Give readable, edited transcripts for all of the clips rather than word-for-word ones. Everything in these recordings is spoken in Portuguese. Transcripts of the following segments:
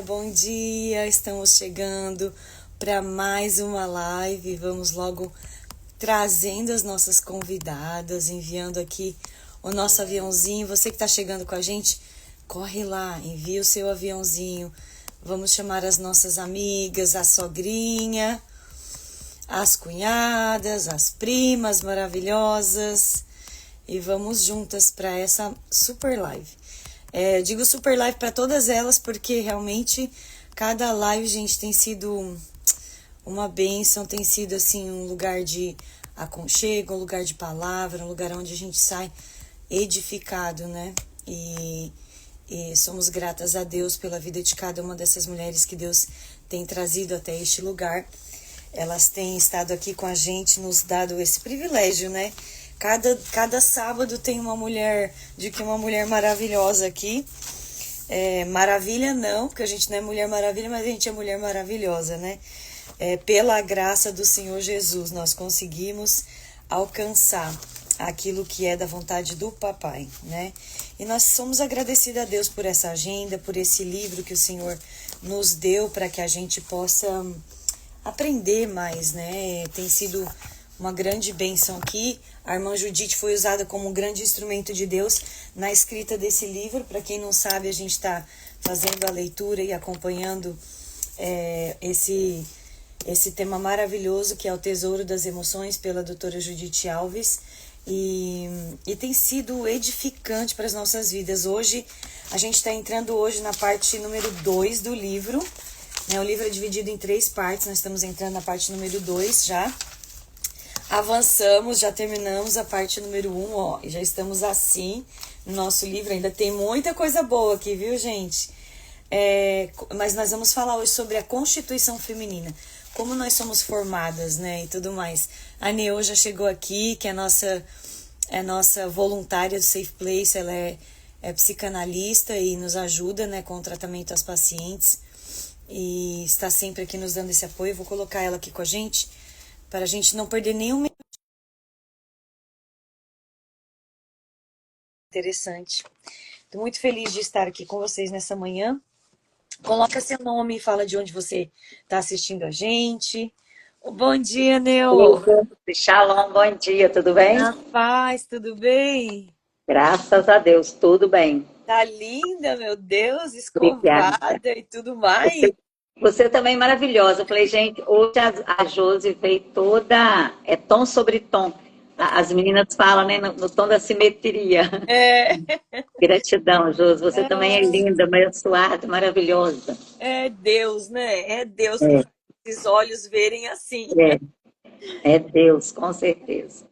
Bom dia! Estamos chegando para mais uma live. Vamos logo trazendo as nossas convidadas, enviando aqui o nosso aviãozinho. Você que está chegando com a gente, corre lá, envia o seu aviãozinho. Vamos chamar as nossas amigas, a sogrinha, as cunhadas, as primas maravilhosas e vamos juntas para essa super live. Eu digo super live para todas elas porque realmente cada live, gente, tem sido uma bênção, tem sido assim um lugar de aconchego, um lugar de palavra, um lugar onde a gente sai edificado, né? E somos gratas a Deus pela vida de cada uma dessas mulheres que Deus tem trazido até este lugar. Elas têm estado aqui com a gente, nos dado esse privilégio, né? Cada sábado tem uma mulher maravilhosa aqui. Maravilha não, porque a gente não é Mulher Maravilha, mas a gente é mulher maravilhosa, né? Pela graça do Senhor Jesus, nós conseguimos alcançar aquilo que é da vontade do Papai, né? E nós somos agradecidos a Deus por essa agenda, por esse livro que o Senhor nos deu para que a gente possa aprender mais, né? Tem sido uma grande bênção aqui. A irmã Judite foi usada como um grande instrumento de Deus na escrita desse livro. Para quem não sabe, a gente está fazendo a leitura e acompanhando esse tema maravilhoso que é o Tesouro das Emoções, pela doutora Judite Alves. E tem sido edificante para as nossas vidas. Hoje, a gente está entrando hoje na parte número 2 do livro. O livro é dividido em 3 partes, nós estamos entrando na parte número 2 já. Avançamos, já terminamos a parte número 1, e já estamos assim no nosso livro. Ainda tem muita coisa boa aqui, viu, gente? Mas nós vamos falar hoje sobre a constituição feminina, como nós somos formadas, né, e tudo mais. A Neo já chegou aqui, que é a nossa voluntária do Safe Place. Ela é psicanalista e nos ajuda, né, com o tratamento às pacientes. E está sempre aqui nos dando esse apoio. Eu vou colocar ela aqui com a gente, para a gente não perder nenhum minuto. Interessante. Estou muito feliz de estar aqui com vocês nessa manhã. Coloca seu nome e fala de onde você está assistindo a gente. Bom dia, Neo. Shalom, bom dia, tudo bem? Na paz, tudo bem? Graças a Deus, tudo bem. Tá linda, meu Deus, Obrigada. escovada e tudo mais. Você também é maravilhosa. Eu falei, gente, hoje a Josi veio toda, tom sobre tom. As meninas falam, né, no tom da simetria. É, Gratidão, Josi. Você também é linda, abençoada, maravilhosa. é Deus, né? É Deus que É, faz esses olhos verem assim. é, é Deus, com certeza.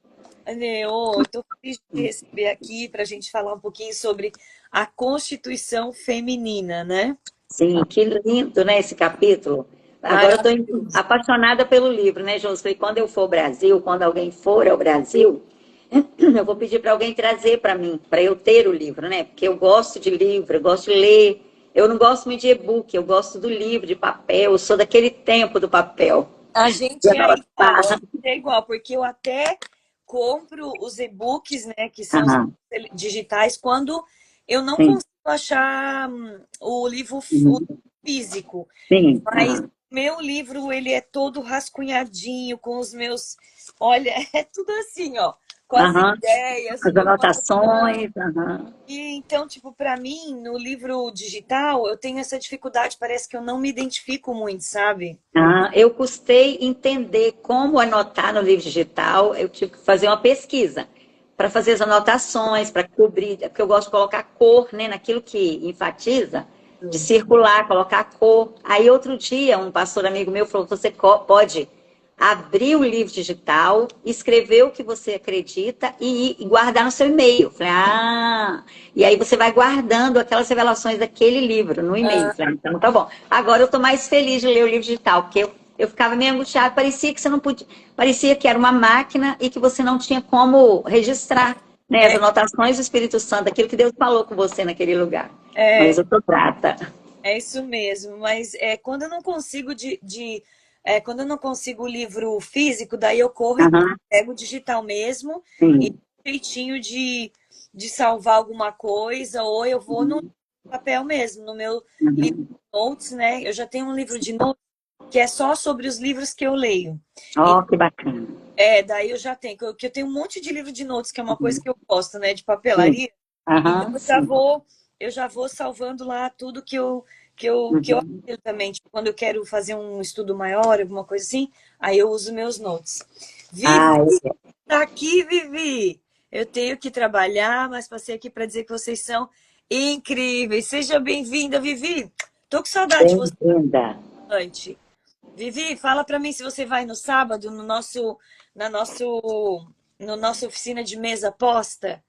Neo, estou feliz de te receber aqui para a gente falar um pouquinho sobre a Constituição Feminina, né? Sim, que lindo, né, esse capítulo. Agora eu estou Maravilhoso. apaixonada pelo livro, né, Josi? Falei, quando eu for ao Brasil, quando alguém for ao Brasil, eu vou pedir para alguém trazer para mim, para eu ter o livro, né? Porque eu gosto de livro, eu gosto de ler. Eu não gosto muito de e-book, eu gosto do livro, de papel. Eu sou daquele tempo do papel. A De gente anotar. é igual, porque eu até compro os e-books, né, que são os Aham, digitais, quando eu não sim, consigo achar o livro uhum, físico. sim, Mas aham, meu livro, ele é todo rascunhadinho, com os meus... Olha, é tudo assim, ó, com as aham. ideias, As tudo anotações, aham. e então, tipo, para mim, no livro digital, eu tenho essa dificuldade, parece que eu não me identifico muito, sabe? Ah, eu custei entender como anotar no livro digital. Eu tive que fazer uma pesquisa para fazer as anotações, para cobrir, porque eu gosto de colocar cor, né, naquilo que enfatiza, de circular, colocar cor. Aí outro dia, um pastor amigo meu falou: você pode abrir o livro digital, escrever o que você acredita e guardar no seu e-mail. Falei, e aí você vai guardando aquelas revelações daquele livro no e-mail. Ah, Falei, então tá bom. Agora eu tô mais feliz de ler o livro digital, porque eu ficava meio angustiada, parecia que você não podia, parecia que era uma máquina e que você não tinha como registrar, né, as é, anotações do Espírito Santo, aquilo que Deus falou com você naquele lugar. Mas é, eu tô grata. é isso mesmo. Mas quando eu não consigo quando eu não consigo o livro físico, daí eu corro e Aham, pego o digital mesmo e sim. jeitinho de salvar alguma coisa, ou eu vou no Uhum. papel mesmo, no meu livro Uhum. de notes, né? Eu já tenho um livro de notes que é só sobre os livros que eu leio. E Ó, que bacana. daí eu já tenho, que eu tenho um monte de livro de notes, que é uma coisa Uhum. que eu gosto, né, de Sim. papelaria. Então Aham, sim. eu já vou salvando lá tudo que eu Uhum. aquilo também, tipo, quando eu quero fazer um estudo maior, alguma coisa assim, aí eu uso meus notes. Vivi, Ah, tá aqui, Vivi. Eu tenho que trabalhar, mas passei aqui para dizer que vocês são incríveis. Seja bem-vinda, Vivi. Tô com saudade de você bem-vinda. antes. Vivi, fala para mim se você vai no sábado na nosso no nossa oficina de mesa posta.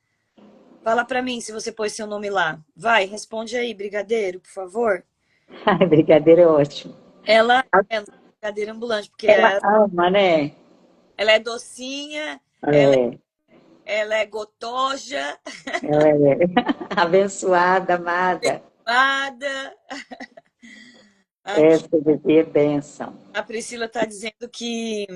Fala para mim se você pôs seu nome lá. Vai, responde aí, brigadeiro, por favor. Ai, brigadeiro é ótimo. Ela é brigadeiro ambulante, porque Ela ama, né? ela é docinha, ela, É, ela é gotoja, ela é abençoada, amada. amada. Aqui Essa bebê é bênção. a Priscila está dizendo que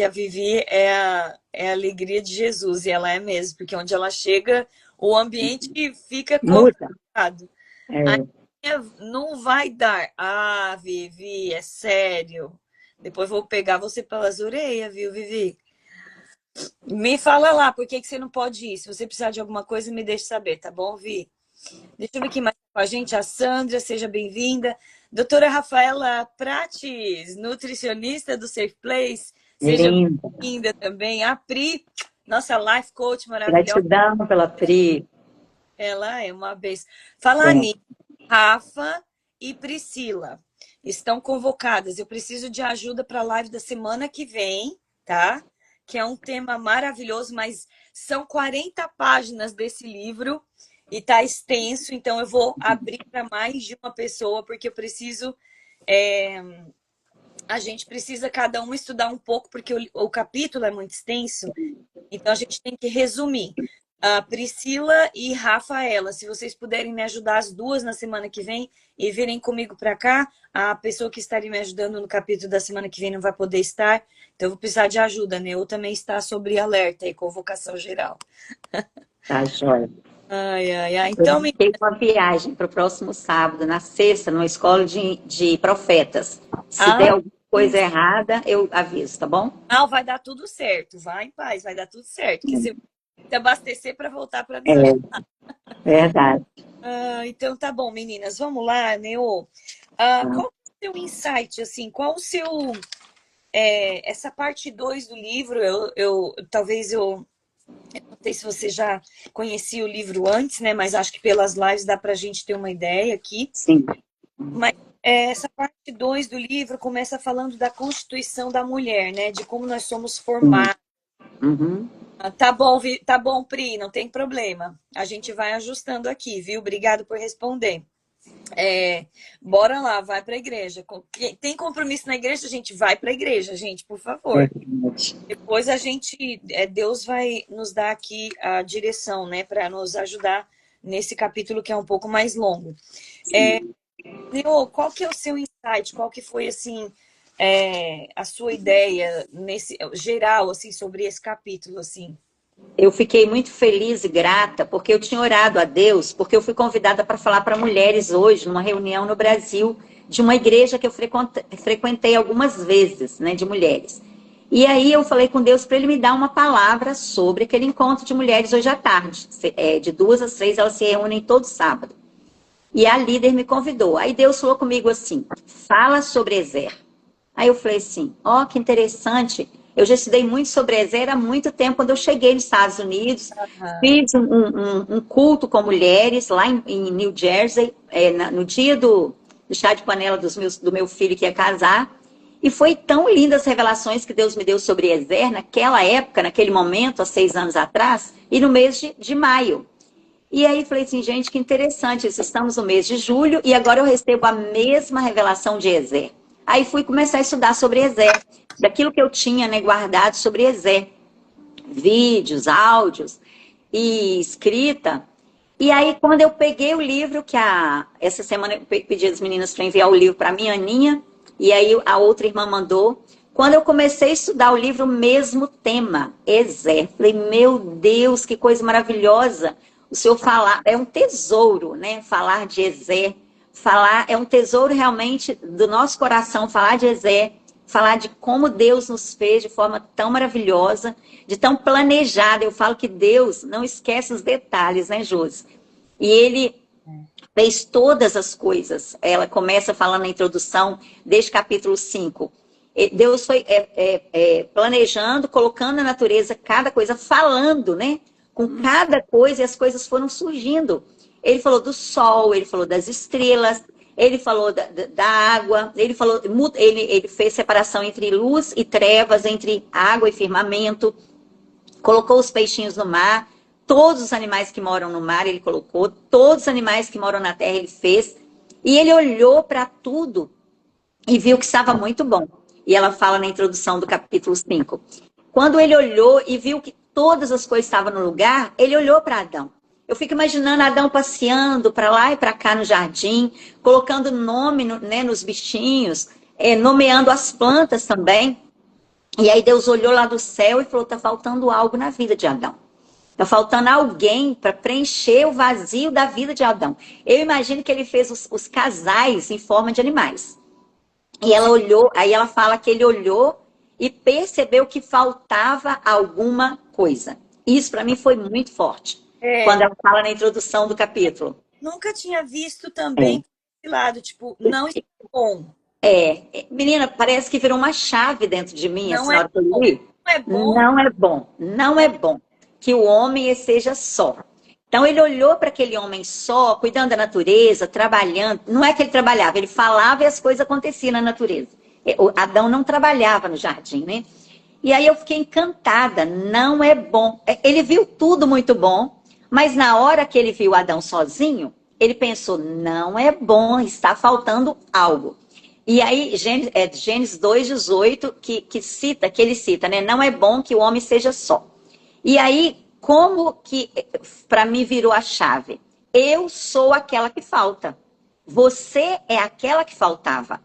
a Vivi é a alegria de Jesus, e ela é mesmo, porque onde ela chega, o ambiente fica Muda. complicado. A É. minha não vai dar. Ah, Vivi, é sério. Depois vou pegar você pelas orelhas, viu, Vivi? Me fala lá, por que que você não pode ir? Se você precisar de alguma coisa, me deixe saber, tá bom, Vi? Deixa eu ver quem mais tá com a gente. A Sandra, seja bem-vinda. Doutora Rafaela Prates, nutricionista do Safe Place, seja Linda. bem-vinda também. A Pri, nossa life coach maravilhosa, Gratidão pela Pri. ela é uma vez. Falar É. nisso, Rafa e Priscila estão convocadas. Eu preciso de ajuda para a live da semana que vem, tá? Que é um tema maravilhoso, mas são 40 páginas desse livro e tá extenso, então eu vou abrir para mais de uma pessoa, porque eu preciso. é, a gente precisa cada um estudar um pouco, porque o capítulo é muito extenso, então a gente tem que resumir. Priscila e Rafaela, se vocês puderem me ajudar as duas na semana que vem e virem comigo para cá, a pessoa que estaria me ajudando no capítulo da semana que vem não vai poder estar, então eu vou precisar de ajuda, né? Eu também está sobre alerta e convocação geral. Tá, joia. Ai, ai, ai. Eu Então, marquei uma viagem para o próximo sábado, na sexta, numa escola de profetas. Se der ah, alguma coisa errada, eu aviso, tá bom? não, vai dar tudo certo. Vai em paz, vai dar tudo certo. Que você vai se abastecer para voltar para nos ajudar. É, verdade. Então tá bom, meninas. Vamos lá, Neo. Qual é o seu insight, assim? Qual o seu... essa parte 2 do livro, talvez eu não sei se você já conhecia o livro antes, né? Mas acho que pelas lives dá para a gente ter uma ideia aqui. Sim. Mas essa parte 2 do livro começa falando da constituição da mulher, né? De como nós somos Sim. formados. Uhum. Tá bom, tá bom, Pri, não tem problema. A gente vai ajustando aqui, viu? Obrigado por responder. Bora lá, vai para a igreja. Quem tem compromisso na igreja, a gente vai para a igreja, gente, por favor. Verdade. Depois a gente, Deus vai nos dar aqui a direção, né, para nos ajudar nesse capítulo que é um pouco mais longo. Neo, qual que é o seu insight? Qual que foi assim a sua ideia nesse geral assim sobre esse capítulo assim? Eu fiquei muito feliz e grata porque eu tinha orado a Deus, porque eu fui convidada para falar para mulheres hoje, numa reunião no Brasil, de uma igreja que eu frequentei algumas vezes, né, de mulheres. E aí eu falei com Deus para ele me dar uma palavra sobre aquele encontro de mulheres hoje à tarde. De 2 às 3 elas se reúnem todo sábado. E a líder me convidou. Aí Deus falou comigo assim: fala sobre Ezer. Aí eu falei assim: ó, que interessante. Eu já estudei muito sobre Ezer há muito tempo, quando eu cheguei nos Estados Unidos. Aham. Fiz um culto com mulheres lá em New Jersey, no dia do chá de panela do meu filho que ia casar. E foi tão linda as revelações que Deus me deu sobre Ezer naquela época, naquele momento, há 6 anos atrás, e no mês de maio. E aí falei assim, gente, que interessante isso. Estamos no mês de julho e agora eu recebo a mesma revelação de Ezer. Aí fui começar a estudar sobre Ezer, daquilo que eu tinha, né, guardado sobre Ezer. Vídeos, áudios e escrita. E aí, quando eu peguei o livro, essa semana eu pedi às meninas para enviar o livro para minha Aninha, e aí a outra irmã mandou. Quando eu comecei a estudar o livro, o mesmo tema, Ezer. Falei, meu Deus, que coisa maravilhosa. o Senhor falar, é um tesouro, né? Falar de Ezé, falar, é um tesouro realmente do nosso coração, falar de Ezé, falar de como Deus nos fez de forma tão maravilhosa, de tão planejada. Eu falo que Deus não esquece os detalhes, né, Josi? E Ele fez todas as coisas. Ela começa falando na introdução, desde capítulo 5. Deus foi planejando, colocando na natureza cada coisa, falando, né? Com cada coisa, e as coisas foram surgindo. Ele falou do sol, ele falou das estrelas, ele falou da água, ele fez separação entre luz e trevas, entre água e firmamento, colocou os peixinhos no mar, todos os animais que moram no mar ele colocou, todos os animais que moram na terra ele fez, e ele olhou para tudo e viu que estava muito bom. E ela fala na introdução do capítulo 5. Quando ele olhou e viu que todas as coisas estavam no lugar, ele olhou para Adão. Eu fico imaginando Adão passeando para lá e para cá no jardim, colocando nome, né, nos bichinhos, nomeando as plantas também. E aí Deus olhou lá do céu e falou, está faltando algo na vida de Adão. Está faltando alguém para preencher o vazio da vida de Adão. Eu imagino que ele fez os casais em forma de animais. E ela olhou, aí ela fala que ele olhou e percebeu que faltava alguma coisa. Isso para mim foi muito forte. Quando ela fala na introdução do capítulo. Nunca tinha visto também esse lado, tipo, não está bom. Menina, parece que virou uma chave dentro de mim, Não a senhora que eu li. Não é bom. Não é bom, não é bom que o homem seja só. Então ele olhou para aquele homem só, cuidando da natureza, trabalhando. Não é que ele trabalhava, ele falava e as coisas aconteciam na natureza. Adão não trabalhava no jardim, né? E aí eu fiquei encantada, não é bom. Ele viu tudo muito bom, mas na hora que ele viu Adão sozinho, ele pensou, não é bom, está faltando algo. E aí, Gênesis 2,18, que ele cita, né? Não é bom que o homem seja só. E aí, como que para mim virou a chave? Eu sou aquela que falta. Você é aquela que faltava.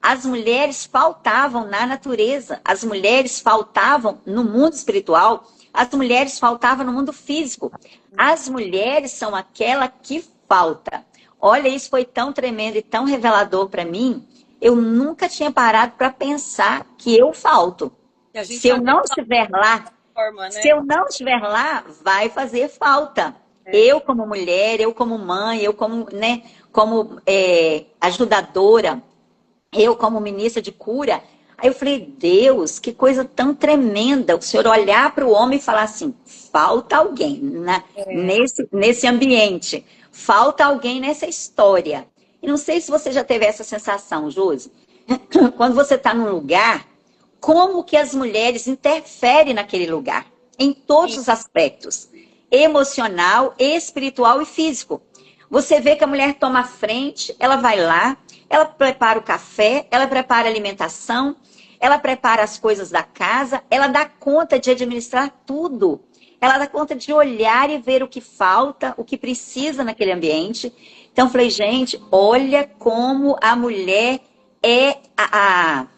As mulheres faltavam na natureza, as mulheres faltavam no mundo espiritual, as mulheres faltavam no mundo físico. As mulheres são aquela que falta. Olha, isso foi tão tremendo e tão revelador para mim. Eu nunca tinha parado para pensar que eu falto. Se eu não estiver lá, se eu não estiver lá, vai fazer falta. Eu como mulher, eu como mãe, eu como, né, como ajudadora, eu como ministra de cura. Aí eu falei, Deus, que coisa tão tremenda. O Senhor olhar para o homem e falar assim, falta alguém nesse ambiente. Falta alguém nessa história. E não sei se você já teve essa sensação, Josi. Quando você está num lugar, como que as mulheres interferem naquele lugar? Em todos os aspectos. Emocional, espiritual e físico. Você vê que a mulher toma a frente, ela vai lá, ela prepara o café, ela prepara a alimentação, ela prepara as coisas da casa, ela dá conta de administrar tudo. Ela dá conta de olhar e ver o que falta, o que precisa naquele ambiente. Então, eu falei, gente, olha como a mulher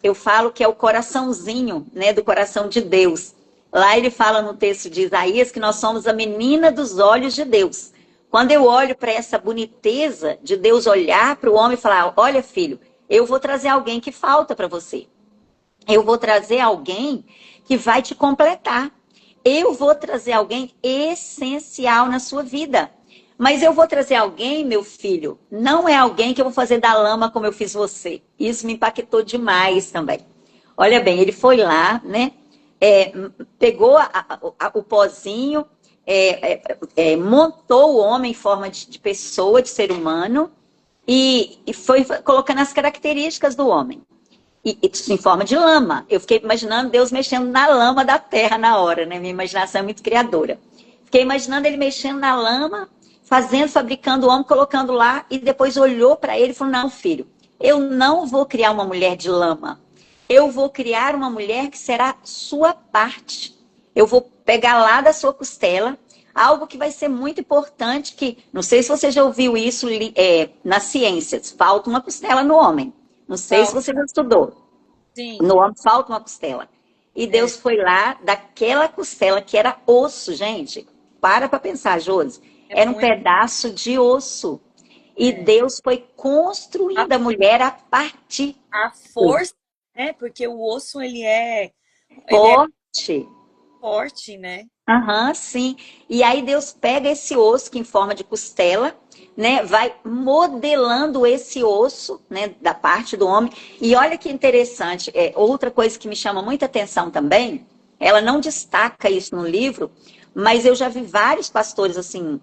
eu falo que é o coraçãozinho, né, do coração de Deus. Lá ele fala no texto de Isaías que nós somos a menina dos olhos de Deus. Quando eu olho para essa boniteza de Deus olhar para o homem e falar, olha filho, eu vou trazer alguém que falta para você. Eu vou trazer alguém que vai te completar. Eu vou trazer alguém essencial na sua vida. Mas eu vou trazer alguém, meu filho, não é alguém que eu vou fazer da lama como eu fiz você. Isso me impactou demais também. Olha bem, ele foi lá, né? Pegou o pozinho, montou o homem em forma de pessoa, de ser humano, e foi colocando as características do homem. Isso em forma de lama. Eu fiquei imaginando Deus mexendo na lama da terra na hora, né? Minha imaginação é muito criadora. Fiquei imaginando ele mexendo na lama, fabricando o homem, colocando lá, e depois olhou para ele e falou, não, filho, eu não vou criar uma mulher de lama. Eu vou criar uma mulher que será sua parte. Eu vou pegar lá da sua costela, algo que vai ser muito importante, que, não sei se você já ouviu isso nas ciências, falta uma costela no homem. Não sei se você já estudou. Sim. No homem falta uma costela. E Deus foi lá, daquela costela, que era osso, gente. Para pensar, Josi. É Era um muito pedaço de osso. E é, Deus foi a, construindo a mulher a partir a do força, né? Porque o osso ele é forte. forte, né? Aham, sim. E aí Deus pega esse osso que em forma de costela, né? Vai modelando esse osso, né? Da parte do homem. E olha que interessante, outra coisa que me chama muita atenção também, ela não destaca isso no livro, mas eu já vi vários pastores assim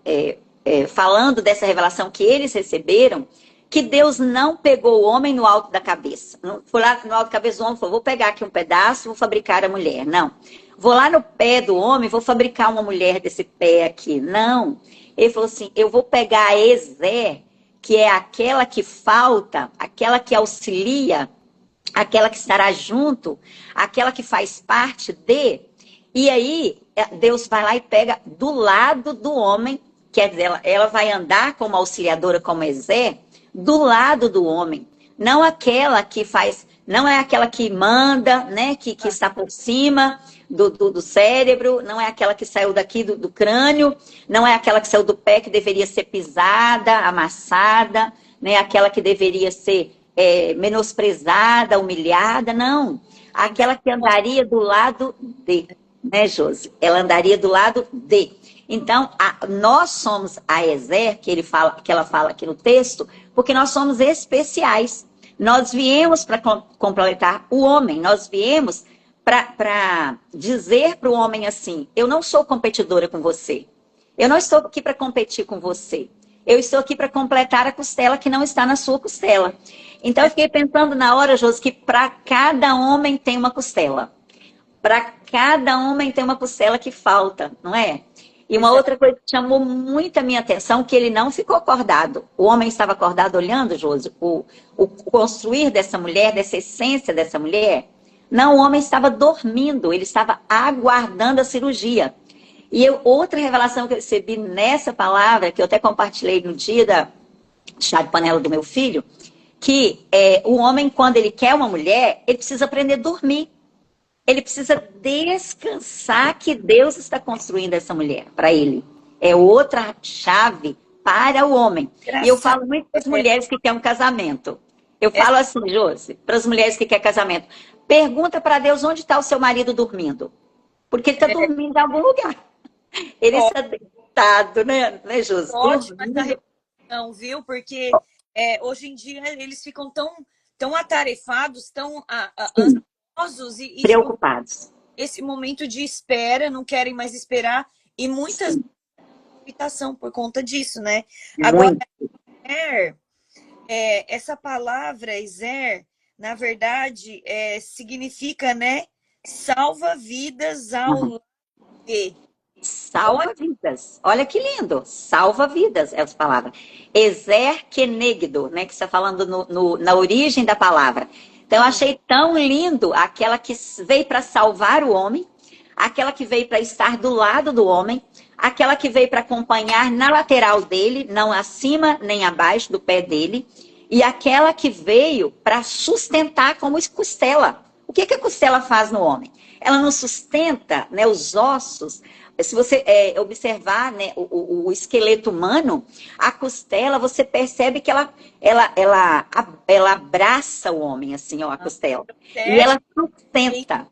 falando dessa revelação que eles receberam, que Deus não pegou o homem no alto da cabeça. Não foi lá no alto da cabeça do homem e falou: vou pegar aqui um pedaço, vou fabricar a mulher. Não. Vou lá no pé do homem, vou fabricar uma mulher desse pé aqui. Não. Ele falou assim: eu vou pegar a Ezer, que é aquela que falta, aquela que auxilia, aquela que estará junto, aquela que faz parte de. E aí, Deus vai lá e pega do lado do homem, quer dizer, ela vai andar como auxiliadora, como Ezer, do lado do homem. Não aquela que faz, não é aquela que manda, né, que está por cima do cérebro, não é aquela que saiu daqui do crânio, não é aquela que saiu do pé que deveria ser pisada, amassada, né, aquela que deveria ser menosprezada, humilhada, não. Então, Aquela que andaria do lado de, né, Josi? Ela andaria do lado de. Então, nós somos a Ezer, que ela fala aqui no texto, porque nós somos especiais. Nós viemos para completar o homem, nós viemos para dizer para o homem assim: eu não sou competidora com você, eu não estou aqui para competir com você, eu estou aqui para completar a costela que não está na sua costela. Então, eu fiquei pensando na hora, Josi, que para cada homem tem uma costela. Para cada homem tem uma costela que falta, não é? E uma exato. outra coisa que chamou muito a minha atenção, que ele não ficou acordado. O homem estava acordado olhando, Josi, o construir dessa mulher, dessa essência dessa mulher. Não, o homem estava dormindo, ele estava aguardando a cirurgia. E outra revelação que eu recebi nessa palavra, que eu até compartilhei no dia da chá de panela do meu filho, que o homem, quando ele quer uma mulher, ele precisa aprender a dormir. Ele precisa descansar que Deus está construindo essa mulher para ele. É outra chave para o homem. E eu Engraçado. falo muito para as mulheres que querem um casamento. Eu Essa falo assim, Josi, para as mulheres que querem casamento. Pergunta para Deus onde está o seu marido dormindo. Porque ele está é dormindo em algum lugar. Ele está deitado, né, Josi? ótima essa Dormindo. reflexão, viu? Porque hoje em dia eles ficam tão atarefados, tão ansiosos e por Preocupados. esse momento de espera, não querem mais esperar e muitas Sim, limitação por conta disso, né? Agora, muito. Ezer, essa palavra Ezer, na verdade, significa, né? Salva vidas ao Uhum. lado de. Olha, Salva vidas. Olha que lindo. Salva vidas, é as palavras. Ezer kenegdo, né? Que você está falando na origem da palavra. Então, eu achei tão lindo aquela que veio para salvar o homem, aquela que veio para estar do lado do homem, aquela que veio para acompanhar na lateral dele, não acima nem abaixo do pé dele, e aquela que veio para sustentar como costela. O que a costela faz no homem? Ela não sustenta, né, os ossos. Se você observar, né, o esqueleto humano, a costela, você percebe que ela abraça o homem, assim, ó, a costela. E protege bem.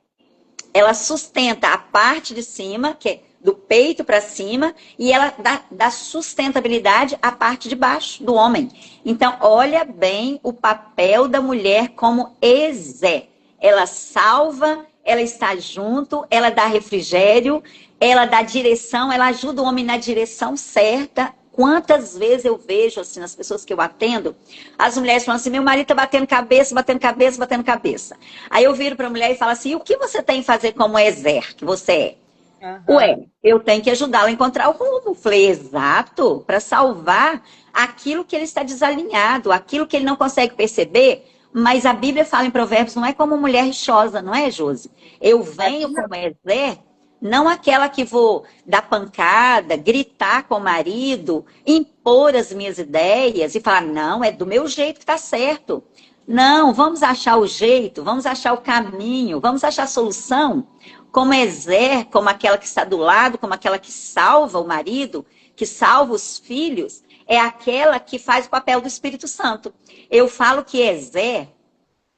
ela sustenta a parte de cima, que é do peito para cima, e ela dá sustentabilidade à parte de baixo do homem. Então, olha bem o papel da mulher como Ezé. Ela salva, ela está junto, ela dá refrigério, ela dá direção, ela ajuda o homem na direção certa. Quantas vezes eu vejo, assim, nas pessoas que eu atendo, as mulheres falam assim: meu marido tá batendo cabeça, batendo cabeça, batendo cabeça. Aí eu viro para a mulher e falo assim: e o que você tem que fazer como Ezer, que você é? Aham. Ué, eu tenho que ajudá-lo a encontrar o rumo. Falei: exato, para salvar aquilo que ele está desalinhado, aquilo que ele não consegue perceber. Mas a Bíblia fala em Provérbios: não é como mulher rixosa, não é, Josi? Eu venho como Ezer, não aquela que vou dar pancada, gritar com o marido, impor as minhas ideias e falar: não, é do meu jeito que está certo. Não, vamos achar o jeito, vamos achar o caminho, vamos achar a solução. Como Ezer, como aquela que está do lado, como aquela que salva o marido, que salva os filhos, é aquela que faz o papel do Espírito Santo. Eu falo que Ezer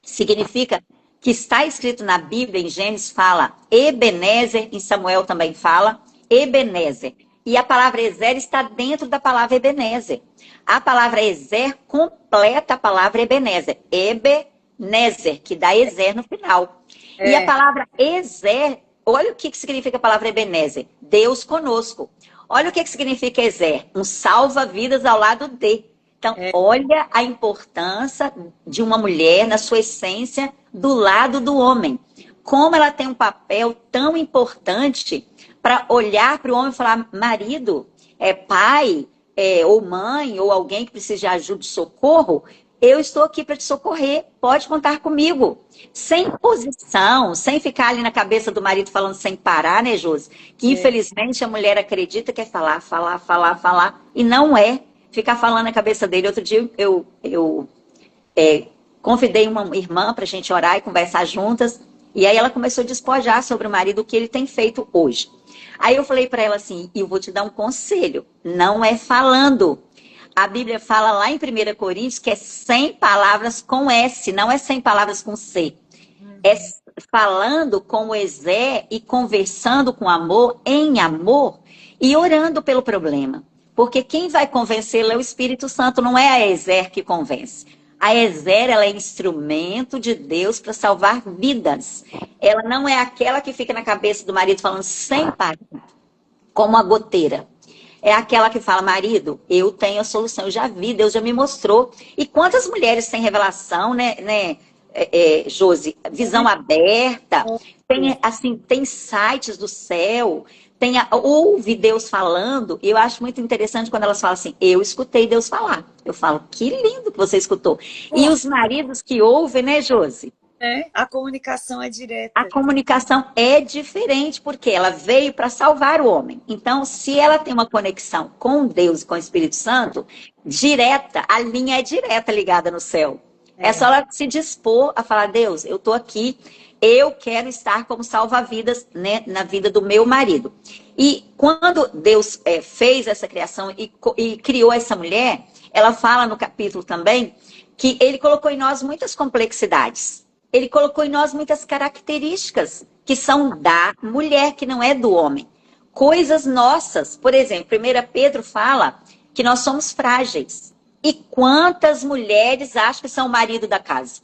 significa que está escrito na Bíblia, em Gênesis fala Ebenezer, em Samuel também fala Ebenezer. E a palavra Ezer está dentro da palavra Ebenezer. A palavra Ezer completa a palavra Ebenezer. Ebenezer, que dá Ezer no final. E a palavra Ezer, olha o que significa a palavra Ebenezer. Deus conosco. Olha o que significa Ezer. Um salva-vidas ao lado de. Então, olha a importância de uma mulher, na sua essência, do lado do homem. Como ela tem um papel tão importante para olhar para o homem e falar, marido, pai, ou mãe, ou alguém que precisa de ajuda, de socorro, eu estou aqui para te socorrer, pode contar comigo. Sem posição, sem ficar ali na cabeça do marido falando sem parar, né, Josi? Que infelizmente a mulher acredita que é falar, falar, falar, falar, e não é ficar falando na cabeça dele. Outro dia eu convidei uma irmã para a gente orar e conversar juntas, e aí ela começou a despojar sobre o marido, o que ele tem feito hoje. Aí eu falei para ela assim, eu vou te dar um conselho, não é falando. A Bíblia fala lá em 1 Coríntios que é 100 palavras com S, não é 100 palavras com C. É falando com o Ezer e conversando com amor, em amor, e orando pelo problema. Porque quem vai convencê-lo é o Espírito Santo, não é a Ezer que convence. A Ezer, ela é instrumento de Deus para salvar vidas. Ela não é aquela que fica na cabeça do marido falando sem parar, como a goteira. É aquela que fala, marido, eu tenho a solução, eu já vi, Deus já me mostrou. E quantas mulheres têm revelação, né, Josi? Visão aberta, tem sites do céu, ouve Deus falando. E eu acho muito interessante quando elas falam assim, eu escutei Deus falar. Eu falo, que lindo que você escutou. E os maridos que ouvem, né, Josi? A comunicação é direta. A comunicação é diferente, porque ela veio para salvar o homem. Então, se ela tem uma conexão com Deus e com o Espírito Santo, direta, a linha é direta ligada no céu. É só ela se dispor a falar, Deus, eu estou aqui, eu quero estar como salva-vidas, né, na vida do meu marido. E quando Deus fez essa criação e criou essa mulher, ela fala no capítulo também que ele colocou em nós muitas complexidades. Ele colocou em nós muitas características que são da mulher, que não é do homem. Coisas nossas. Por exemplo, 1 Pedro fala que nós somos frágeis. E quantas mulheres acham que são o marido da casa?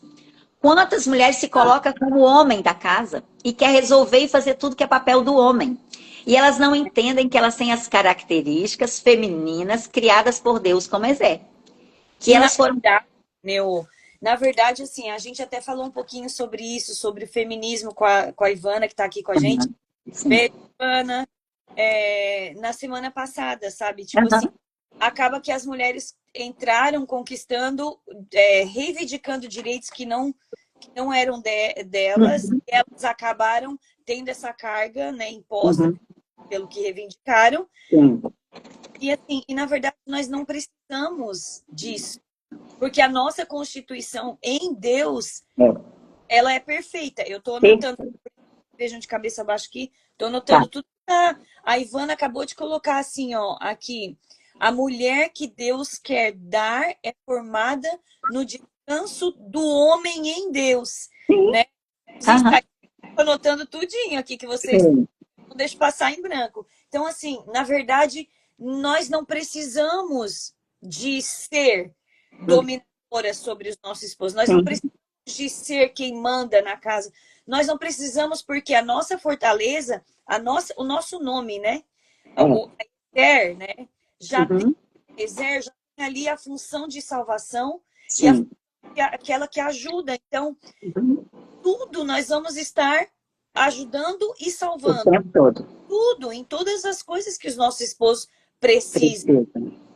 Quantas mulheres se colocam como homem da casa e quer resolver e fazer tudo que é papel do homem? E elas não entendem que elas têm as características femininas criadas por Deus como Ezer. Que elas foram... Na verdade, assim, a gente até falou um pouquinho sobre isso, sobre o feminismo com a Ivana, que está aqui com a gente. Beijo, Ivana. Na semana passada, sabe? Tipo assim, acaba que as mulheres entraram conquistando, reivindicando direitos que não eram delas, e elas acabaram tendo essa carga, né, imposta pelo que reivindicaram. E assim, na verdade, nós não precisamos disso. Porque a nossa Constituição em Deus, ela é perfeita. Eu estou anotando, vejam de cabeça abaixo aqui, estou anotando tudo que a Ivana acabou de colocar assim, ó, aqui. A mulher que Deus quer dar é formada no descanso do homem em Deus. Né? Estou anotando tudinho aqui que vocês não deixam passar em branco. Então, assim, na verdade, nós não precisamos de ser dominadora sobre os nossos esposos. Nós não precisamos de ser quem manda na casa. Nós não precisamos, porque a nossa fortaleza, o nosso nome, né? O Ezer, né? Ezer já tem ali a função de salvação e aquela que ajuda. Então, tudo nós vamos estar ajudando e salvando. O tempo todo. Tudo, em todas as coisas que os nossos esposos precisam.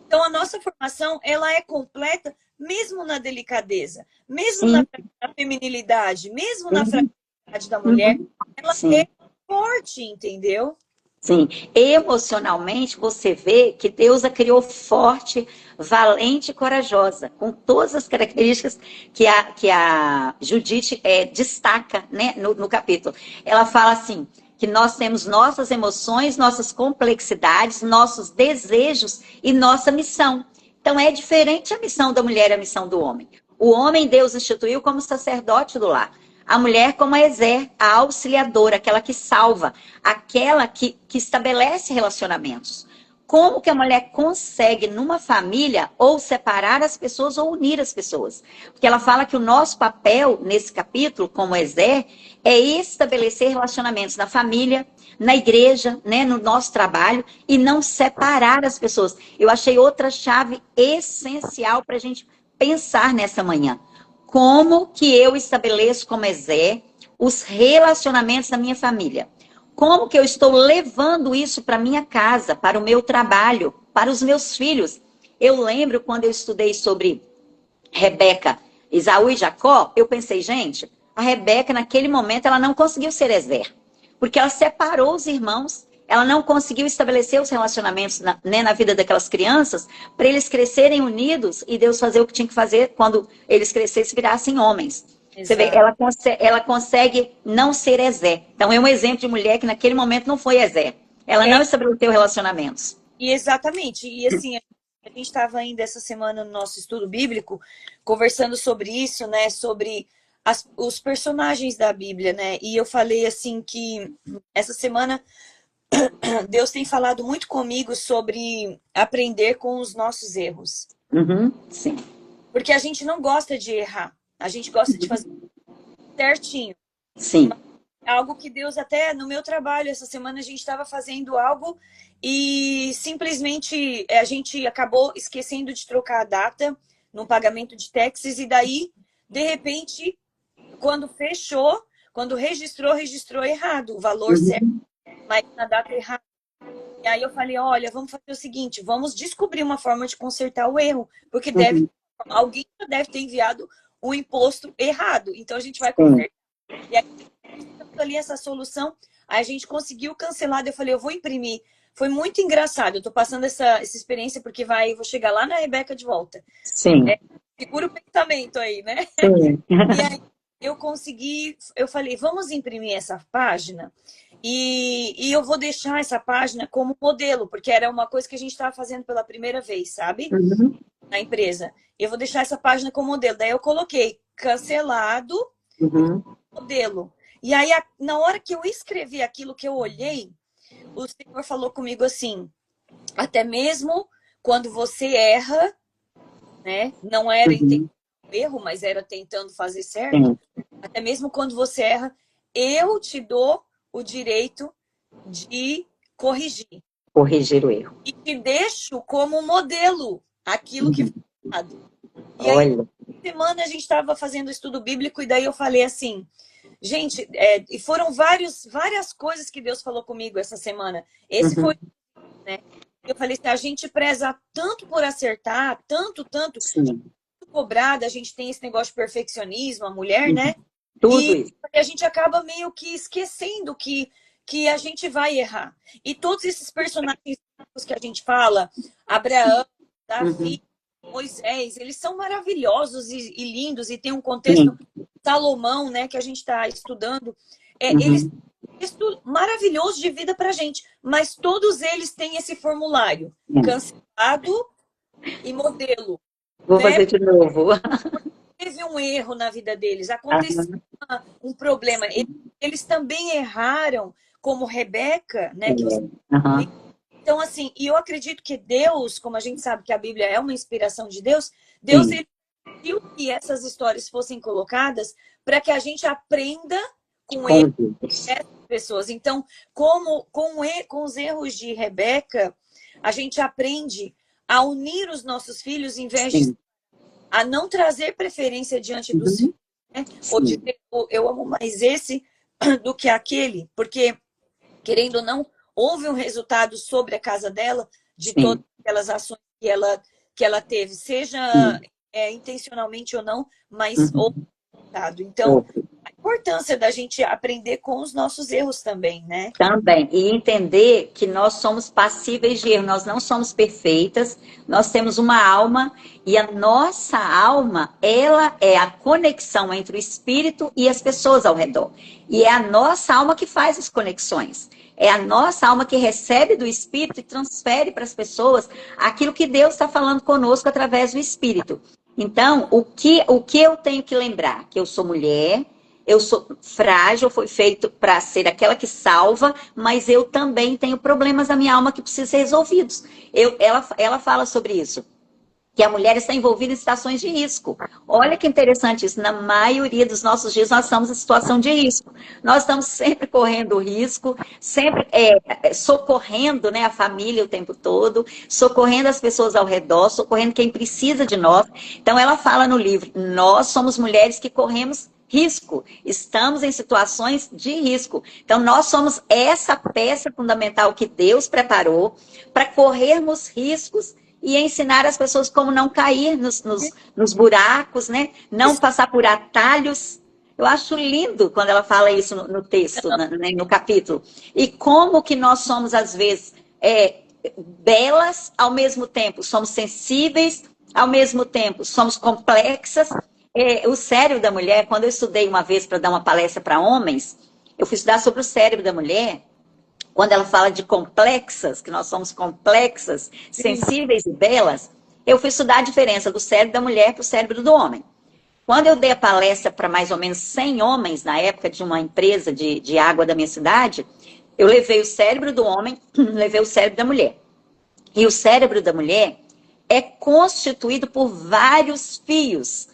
Então, a nossa formação, ela é completa, mesmo na delicadeza, mesmo na feminilidade, mesmo na fragilidade da mulher, ela é forte, entendeu? Sim, emocionalmente você vê que Deus a criou forte, valente e corajosa, com todas as características que a Judite destaca, né, no capítulo. Ela fala assim, que nós temos nossas emoções, nossas complexidades, nossos desejos e nossa missão. Então, é diferente a missão da mulher e a missão do homem. O homem, Deus instituiu como sacerdote do lar. A mulher como a Ezer, a auxiliadora, aquela que salva, aquela que estabelece relacionamentos. Como que a mulher consegue, numa família, ou separar as pessoas ou unir as pessoas? Porque ela fala que o nosso papel, nesse capítulo, como Ezer, é estabelecer relacionamentos na família, na igreja, né, no nosso trabalho, e não separar as pessoas. Eu achei outra chave essencial para a gente pensar nessa manhã. Como que eu estabeleço como Ezer os relacionamentos da minha família? Como que eu estou levando isso para minha casa, para o meu trabalho, para os meus filhos? Eu lembro quando eu estudei sobre Rebeca, Esaú e Jacó, eu pensei, gente, a Rebeca naquele momento ela não conseguiu ser Ezer, porque ela separou os irmãos, ela não conseguiu estabelecer os relacionamentos na vida daquelas crianças para eles crescerem unidos e Deus fazer o que tinha que fazer quando eles crescessem e virassem homens. Exato. Você vê, ela consegue não ser Ezer. Então é um exemplo de mulher que naquele momento não foi Ezer. Ela não estabeleceu relacionamentos. E exatamente. E assim, a gente estava ainda essa semana no nosso estudo bíblico conversando sobre isso, né? Sobre os personagens da Bíblia, né? E eu falei assim que essa semana Deus tem falado muito comigo sobre aprender com os nossos erros. Sim. Porque a gente não gosta de errar. A gente gosta de fazer certinho. Sim. Algo que Deus até no meu trabalho, essa semana a gente estava fazendo algo e simplesmente a gente acabou esquecendo de trocar a data no pagamento de taxas e daí, de repente, quando fechou, quando registrou errado o valor certo, mas na data errada. E aí eu falei, olha, vamos fazer o seguinte, vamos descobrir uma forma de consertar o erro, porque alguém deve ter enviado um imposto errado, então a gente vai consertar. E aí, ali essa solução, aí a gente conseguiu cancelar, eu falei, eu vou imprimir. Foi muito engraçado, eu tô passando essa experiência porque vou chegar lá na Rebeca de volta. Sim. Segura o pensamento aí, né? Sim. E aí eu consegui, eu falei, vamos imprimir essa página e eu vou deixar essa página como modelo, porque era uma coisa que a gente estava fazendo pela primeira vez, sabe? Na empresa. Eu vou deixar essa página como modelo. Daí eu coloquei cancelado, modelo. E aí, na hora que eu escrevi aquilo que eu olhei, o Senhor falou comigo assim, até mesmo quando você erra, né? Não era intentando erro, mas era tentando fazer certo. Até mesmo quando você erra, eu te dou o direito de corrigir. Corrigir o erro. E te deixo como modelo aquilo que foi errado. E aí, na semana a gente estava fazendo estudo bíblico e daí eu falei assim, gente, e foram várias coisas que Deus falou comigo essa semana. Esse foi, né? Eu falei assim, a gente preza tanto por acertar, tanto, cobrada, a gente tem esse negócio de perfeccionismo, a mulher, né? Tudo isso. E a gente acaba meio que esquecendo que a gente vai errar. E todos esses personagens que a gente fala, Abraão, Davi, Moisés, eles são maravilhosos e lindos e tem um contexto Salomão, né, que a gente está estudando. Eles têm um texto maravilhoso de vida para a gente, mas todos eles têm esse formulário, cancelado e modelo. Vou fazer de novo. Teve um erro na vida deles, aconteceu um problema. Eles também erraram, como Rebeca, né? Que você... Então, assim, e eu acredito que Deus, como a gente sabe que a Bíblia é uma inspiração de Deus, ele pediu que essas histórias fossem colocadas para que a gente aprenda com essas pessoas. Então, com os erros de Rebeca, a gente aprende a unir os nossos filhos em vez de a não trazer preferência diante dos filhos, né? Ou dizer, eu amo mais esse do que aquele, porque, querendo ou não, houve um resultado sobre a casa dela, de todas aquelas ações que ela teve, seja intencionalmente ou não, mas houve resultado. Então, importância da gente aprender com os nossos erros também, né? Também. E entender que nós somos passíveis de erro, nós não somos perfeitas, nós temos uma alma e a nossa alma, ela é a conexão entre o espírito e as pessoas ao redor. E é a nossa alma que faz as conexões. É a nossa alma que recebe do espírito e transfere para as pessoas aquilo que Deus está falando conosco através do espírito. Então, o que eu tenho que lembrar? Que eu sou mulher. Eu sou frágil, foi feito para ser aquela que salva, mas eu também tenho problemas na minha alma que precisam ser resolvidos. Ela fala sobre isso, que a mulher está envolvida em situações de risco. Olha que interessante isso. Na maioria dos nossos dias, nós estamos em situação de risco. Nós estamos sempre correndo risco, sempre socorrendo, né, a família o tempo todo, socorrendo as pessoas ao redor, socorrendo quem precisa de nós. Então, ela fala no livro, nós somos mulheres que corremos risco, estamos em situações de risco. Então, nós somos essa peça fundamental que Deus preparou para corrermos riscos e ensinar as pessoas como não cair nos buracos, né? Não passar por atalhos. Eu acho lindo quando ela fala isso no texto, no capítulo. E como que nós somos, às vezes, belas, ao mesmo tempo somos sensíveis, ao mesmo tempo somos complexas. O cérebro da mulher, quando eu estudei uma vez para dar uma palestra para homens, eu fui estudar sobre o cérebro da mulher. Quando ela fala de complexas, que nós somos complexas, sensíveis e belas, eu fui estudar a diferença do cérebro da mulher para o cérebro do homem. Quando eu dei a palestra para mais ou menos 100 homens, na época de uma empresa de água da minha cidade, eu levei o cérebro do homem, levei o cérebro da mulher. E o cérebro da mulher é constituído por vários fios,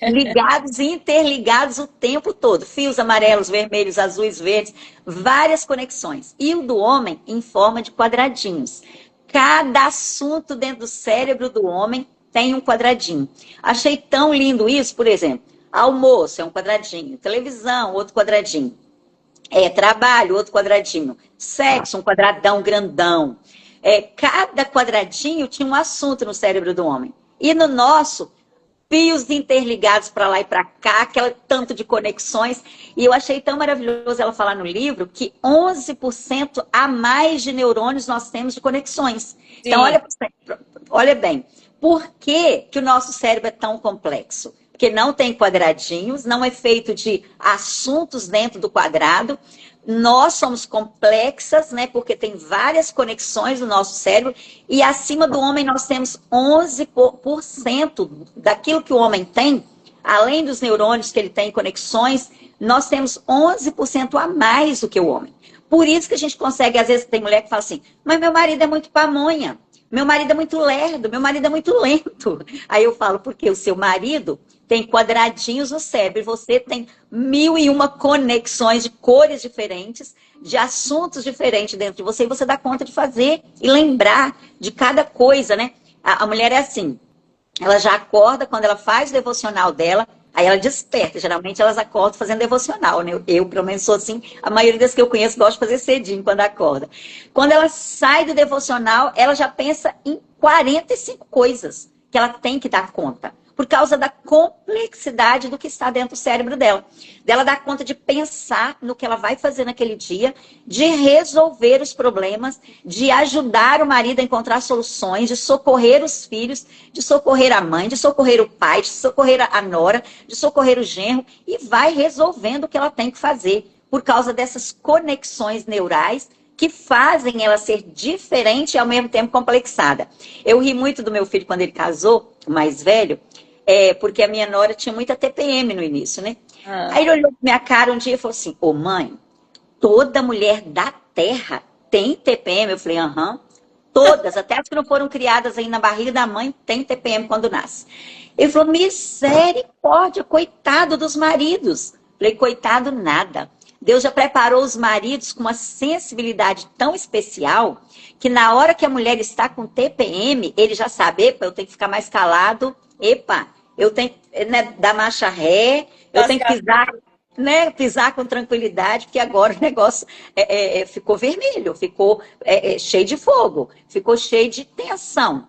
ligados e interligados o tempo todo. Fios amarelos, vermelhos, azuis, verdes, várias conexões. E o do homem em forma de quadradinhos. Cada assunto dentro do cérebro do homem tem um quadradinho. Achei tão lindo isso, por exemplo. Almoço é um quadradinho, televisão, outro quadradinho. Trabalho, outro quadradinho. Sexo, um quadradão grandão. Cada quadradinho tinha um assunto no cérebro do homem. E no nosso, fios interligados para lá e para cá, aquele tanto de conexões. E eu achei tão maravilhoso ela falar no livro que 11% a mais de neurônios nós temos de conexões. Sim. Então, olha bem, por que o nosso cérebro é tão complexo? Porque não tem quadradinhos, não é feito de assuntos dentro do quadrado. Nós somos complexas, né? Porque tem várias conexões no nosso cérebro. E acima do homem nós temos 11% daquilo que o homem tem, além dos neurônios que ele tem, conexões, nós temos 11% a mais do que o homem. Por isso que a gente consegue, às vezes tem mulher que fala assim, mas meu marido é muito pamonha, meu marido é muito lerdo, meu marido é muito lento. Aí eu falo, porque o seu marido tem quadradinhos no cérebro, e você tem 1001 conexões de cores diferentes, de assuntos diferentes dentro de você, e você dá conta de fazer e lembrar de cada coisa, né? A mulher é assim, ela já acorda quando ela faz o devocional dela, aí ela desperta. Geralmente elas acordam fazendo devocional, né? Eu, pelo menos, sou assim. A maioria das que eu conheço gosta de fazer cedinho quando acorda. Quando ela sai do devocional, ela já pensa em 45 coisas que ela tem que dar conta. Por causa da complexidade do que está dentro do cérebro dela. Dela dar conta de pensar no que ela vai fazer naquele dia, de resolver os problemas, de ajudar o marido a encontrar soluções, de socorrer os filhos, de socorrer a mãe, de socorrer o pai, de socorrer a nora, de socorrer o genro, e vai resolvendo o que ela tem que fazer, por causa dessas conexões neurais que fazem ela ser diferente e ao mesmo tempo complexada. Eu ri muito do meu filho quando ele casou, o mais velho, porque a minha nora tinha muita TPM no início, né? Aí ele olhou pra minha cara um dia e falou assim, ô mãe, toda mulher da terra tem TPM? Eu falei, aham, todas, até as que não foram criadas aí na barriga da mãe, tem TPM quando nasce. Ele falou, misericórdia, coitado dos maridos. Eu falei, coitado nada. Deus já preparou os maridos com uma sensibilidade tão especial que na hora que a mulher está com TPM, ele já sabe, epa, eu tenho que ficar mais calado, epa, eu tenho que dar marcha ré, eu tenho que pisar com tranquilidade, porque agora o negócio ficou vermelho, ficou cheio de fogo, ficou cheio de tensão.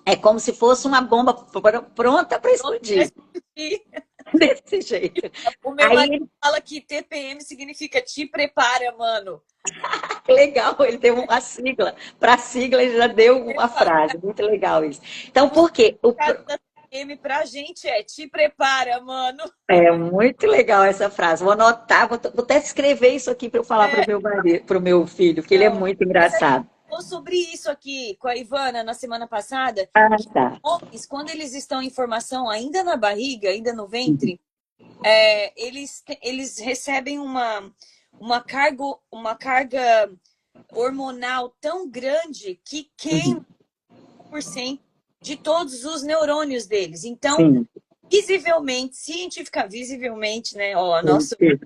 É como se fosse uma bomba pronta para explodir. Desse jeito. O meu marido Aí, fala que TPM significa te prepara, mano. que legal, ele deu uma sigla. Para a sigla, ele já deu uma frase. Muito legal isso. Então, O por quê? significado da TPM pra gente é te prepara, mano. É muito legal essa frase. Vou anotar, vou até escrever isso aqui para eu falar para É, o meu marido, para o meu filho, que ele é não. muito Mas a gente engraçado. falou sobre isso aqui com a Ivana na semana passada, Ah, que tá. homens, quando eles estão em formação, ainda na barriga, ainda no Uhum, ventre, eles recebem uma carga hormonal tão grande que queima uhum. 1% de todos os neurônios deles. Então, Sim. visivelmente, visivelmente, né? Ó, Sim, nosso, sim.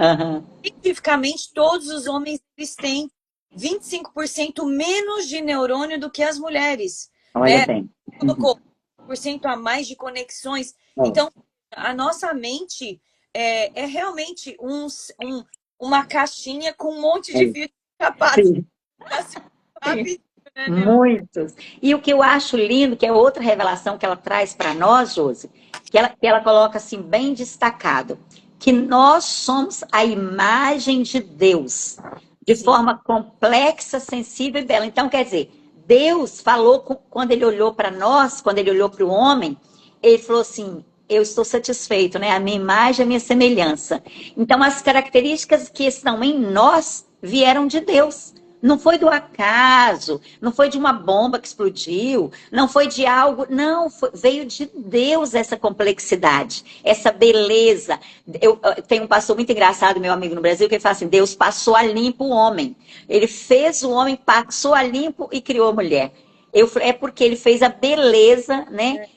Aham. cientificamente, todos os homens eles têm 25% menos de neurônio do que as mulheres, Olha né? bem. Uhum. Colocou 1% a mais de conexões. É. Então, a nossa mente é realmente uma caixinha com um monte de É. fio de sapato Sim, para se sim. rapidinho, né, Nil? Muitos. E o que eu acho lindo, que é outra revelação que ela traz para nós, Josi, que ela coloca assim, bem destacado, que nós somos a imagem de Deus, de Sim. forma complexa, sensível e bela. Então, quer dizer, Deus falou, quando ele olhou para nós, quando ele olhou para o homem, ele falou assim: eu estou satisfeito, né? A minha imagem, a minha semelhança. Então, as características que estão em nós vieram de Deus. Não foi do acaso, não foi de uma bomba que explodiu, não foi de algo, não, veio de Deus essa complexidade, essa beleza. Eu tenho um pastor muito engraçado, meu amigo no Brasil, que ele fala assim: Deus passou a limpo o homem. Ele fez o homem, passou a limpo e criou a mulher. É porque ele fez a beleza, né?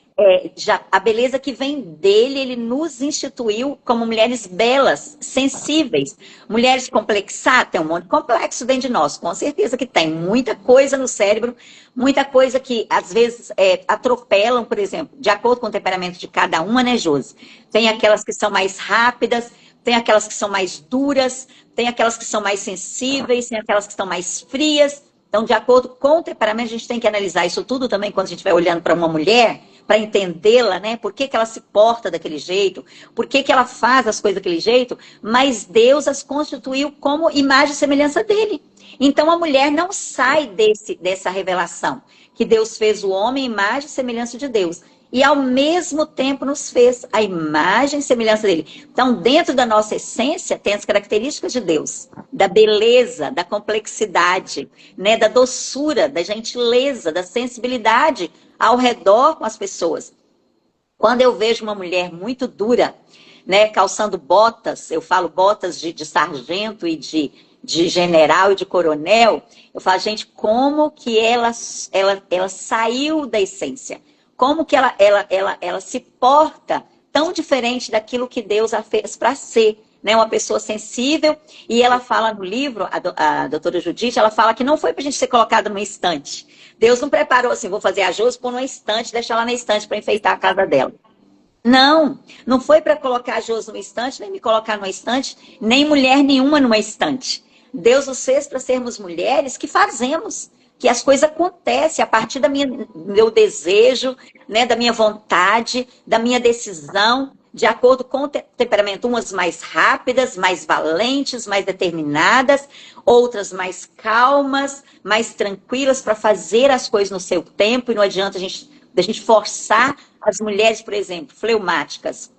A beleza que vem dele, ele nos instituiu como mulheres belas, sensíveis, mulheres complexadas. Tem um monte de complexo dentro de nós, com certeza que tem muita coisa no cérebro, muita coisa que às vezes atropelam, por exemplo, de acordo com o temperamento de cada uma, né, Josi? Tem Sim. aquelas que são mais rápidas, tem aquelas que são mais duras, tem aquelas que são mais sensíveis, tem aquelas que são mais frias. Então, de acordo com o temperamento, a gente tem que analisar isso tudo também quando a gente vai olhando para uma mulher, para entendê-la, né? Por que, que ela se porta daquele jeito, por que, que ela faz as coisas daquele jeito, mas Deus as constituiu como imagem e semelhança dele. Então, a mulher não sai dessa revelação, que Deus fez o homem imagem e semelhança de Deus. E ao mesmo tempo nos fez a imagem e semelhança dele. Então, dentro da nossa essência, tem as características de Deus, da beleza, da complexidade, né, da doçura, da gentileza, da sensibilidade ao redor com as pessoas. Quando eu vejo uma mulher muito dura, né, calçando botas, eu falo botas de sargento e de general e de coronel, eu falo, gente, como que ela saiu da essência? Como que ela se porta tão diferente daquilo que Deus a fez para ser? Né, uma pessoa sensível, e ela fala no livro, a doutora Judite, ela fala que não foi para a gente ser colocada numa estante. Deus não preparou assim, vou fazer a Josi, pôr numa estante, deixar ela na estante para enfeitar a casa dela. Não, não foi para colocar a Josi numa estante, nem me colocar numa estante, nem mulher nenhuma numa estante. Deus nos fez para sermos mulheres que fazemos, que as coisas acontecem a partir meu desejo, né, da minha vontade, da minha decisão, de acordo com o temperamento, umas mais rápidas, mais valentes, mais determinadas, outras mais calmas, mais tranquilas para fazer as coisas no seu tempo, e não adianta a gente forçar as mulheres, por exemplo, fleumáticas.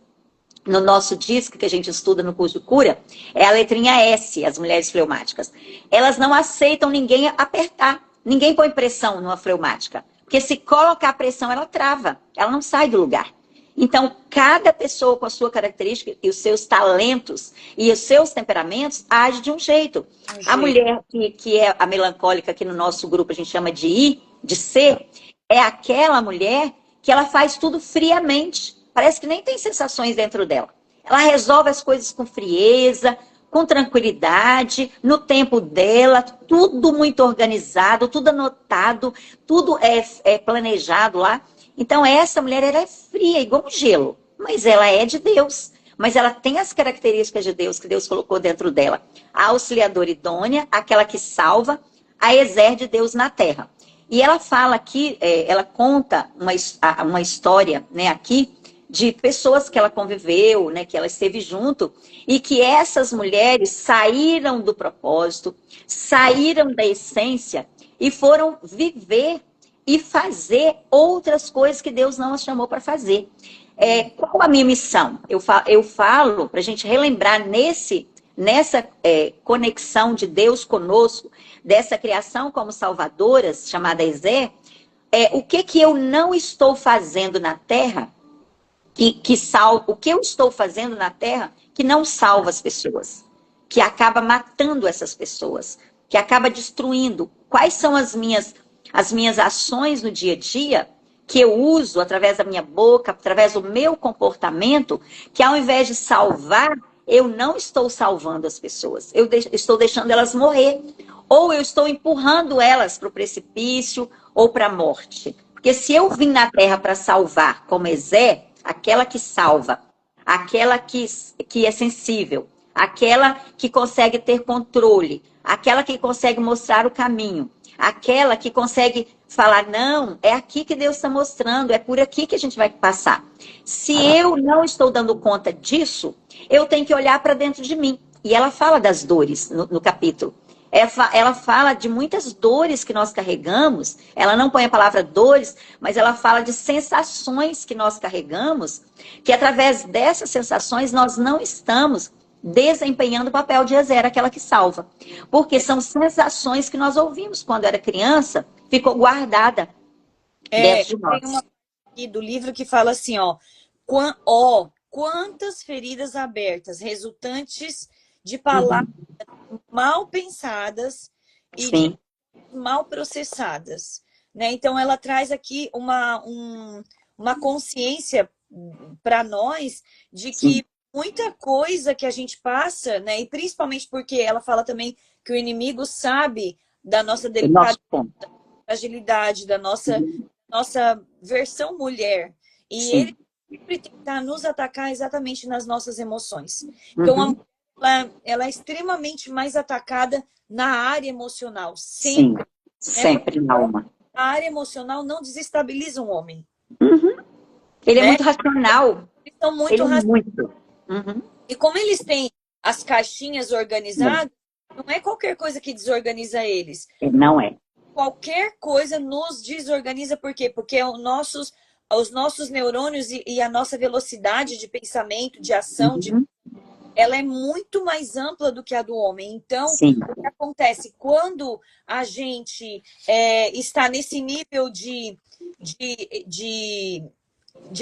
No nosso disco que a gente estuda no curso de cura, é a letrinha S, as mulheres fleumáticas. Elas não aceitam ninguém apertar. Ninguém põe pressão numa fleumática. Porque se colocar pressão, ela trava. Ela não sai do lugar. Então, cada pessoa com a sua característica e os seus talentos e os seus temperamentos age de um jeito. Um A jeito. mulher que é a melancólica, que no nosso grupo a gente chama de I, de C, é aquela mulher que ela faz tudo friamente. Parece que nem tem sensações dentro dela. Ela resolve as coisas com frieza, com tranquilidade, no tempo dela, tudo muito organizado, tudo anotado, tudo é planejado lá. Então, essa mulher, ela é fria, igual um gelo, mas ela é de Deus. Mas ela tem as características de Deus que Deus colocou dentro dela. A auxiliadora idônea, aquela que salva, a exer de Deus na terra. E ela fala aqui, ela conta uma história, né, aqui, de pessoas que ela conviveu, né, que ela esteve junto, e que essas mulheres saíram do propósito, saíram da essência e foram viver e fazer outras coisas que Deus não as chamou para fazer. Qual a minha missão? Eu falo para a gente relembrar nessa conexão de Deus conosco, dessa criação como salvadoras, chamada Ezé, o que eu não estou fazendo na Terra o que eu estou fazendo na Terra que não salva as pessoas, que acaba matando essas pessoas, que acaba destruindo. Quais são as minhas ações no dia a dia que eu uso através da minha boca, através do meu comportamento, que ao invés de salvar, eu não estou salvando as pessoas. Estou deixando elas morrer. Ou eu estou empurrando elas para o precipício ou para a morte. Porque se eu vim na Terra para salvar, como Ezé, aquela que salva, aquela que é sensível, aquela que consegue ter controle, aquela que consegue mostrar o caminho, aquela que consegue falar, não, é aqui que Deus está mostrando, é por aqui que a gente vai passar. Se eu não estou dando conta disso, eu tenho que olhar para dentro de mim. E ela fala das dores no capítulo. Ela fala de muitas dores que nós carregamos. Ela não põe a palavra dores, mas ela fala de sensações que nós carregamos, que através dessas sensações nós não estamos desempenhando o papel de Ezé, aquela que salva. Porque são sensações que nós ouvimos quando era criança, ficou guardada dentro de nós. Tem uma aqui do livro que fala assim, quantas feridas abertas, resultantes de palavras mal pensadas e de mal processadas, né? Então ela traz aqui uma consciência para nós de que muita coisa que a gente passa, né? E principalmente porque ela fala também que o inimigo sabe da nossa delicadeza, da fragilidade, da nossa versão mulher. E ele sempre tenta nos atacar exatamente nas nossas emoções. Então, ela é extremamente mais atacada na área emocional. Sempre. Sempre na alma. A área emocional não desestabiliza um homem. Ele é muito racional. Eles são muito racionais. E como eles têm as caixinhas organizadas, não é qualquer coisa que desorganiza eles. Não é. Qualquer coisa nos desorganiza. Por quê? Porque os nossos neurônios e a nossa velocidade de pensamento, de ação, ela é muito mais ampla do que a do homem. Então, o que acontece? Quando a gente está nesse nível de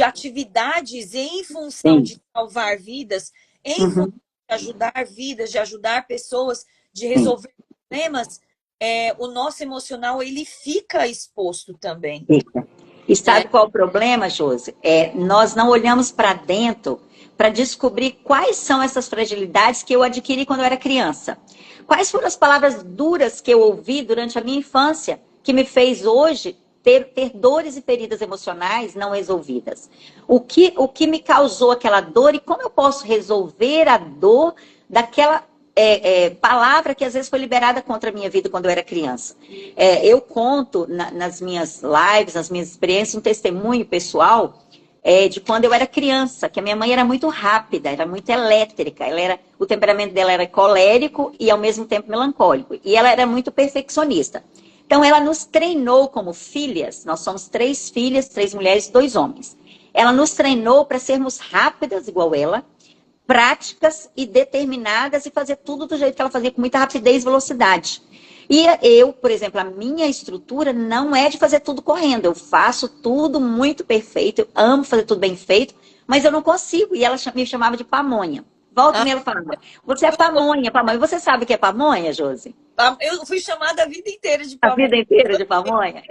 atividades em função de salvar vidas, em função de ajudar vidas, de ajudar pessoas, de resolver problemas, o nosso emocional ele fica exposto também. E sabe qual é o problema, Josi? Nós não olhamos para dentro para descobrir quais são essas fragilidades que eu adquiri quando eu era criança. Quais foram as palavras duras que eu ouvi durante a minha infância que me fez hoje ter dores e feridas emocionais não resolvidas? O que me causou aquela dor e como eu posso resolver a dor daquela palavra que às vezes foi liberada contra a minha vida quando eu era criança. Eu conto nas minhas lives, nas minhas experiências, um testemunho pessoal de quando eu era criança, que a minha mãe era muito rápida, era muito elétrica, o temperamento dela era colérico e ao mesmo tempo melancólico, e ela era muito perfeccionista. Então ela nos treinou como filhas, nós somos 3 filhas, 3 mulheres, 2 homens. Ela nos treinou para sermos rápidas igual ela, práticas e determinadas e fazer tudo do jeito que ela fazia, com muita rapidez e velocidade. E eu, por exemplo, a minha estrutura não é de fazer tudo correndo. Eu faço tudo muito perfeito, eu amo fazer tudo bem feito, mas eu não consigo. E ela me chamava de pamonha. Volta e meia ela falava, você é pamonha, pamonha. Você sabe o que é pamonha, Josi? Eu fui chamada a vida inteira de pamonha. A vida inteira de pamonha?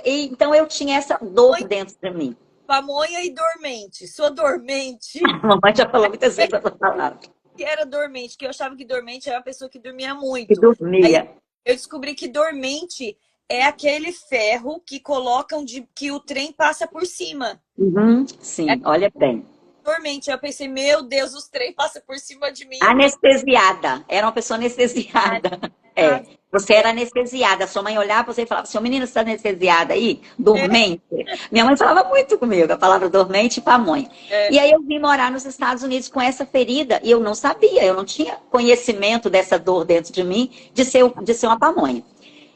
Então eu tinha essa dor dentro de mim. Pamonha e dormente. Sou dormente. A mamãe já falou muitas vezes essa palavra. Que era dormente, que eu achava que dormente era uma pessoa que dormia muito. Que dormia. Aí eu descobri que dormente é aquele ferro que colocam que o trem passa por cima. Sim, olha bem. dormente. Eu pensei, meu Deus, os trem passam por cima de mim. Anestesiada. Era uma pessoa anestesiada. É. Você era anestesiada. Sua mãe olhava para você e falava, seu menino, você está anestesiada aí? Dormente? Minha mãe falava muito comigo, a palavra dormente e pamonha. E aí eu vim morar nos Estados Unidos com essa ferida e eu não sabia, eu não tinha conhecimento dessa dor dentro de mim de ser uma pamonha.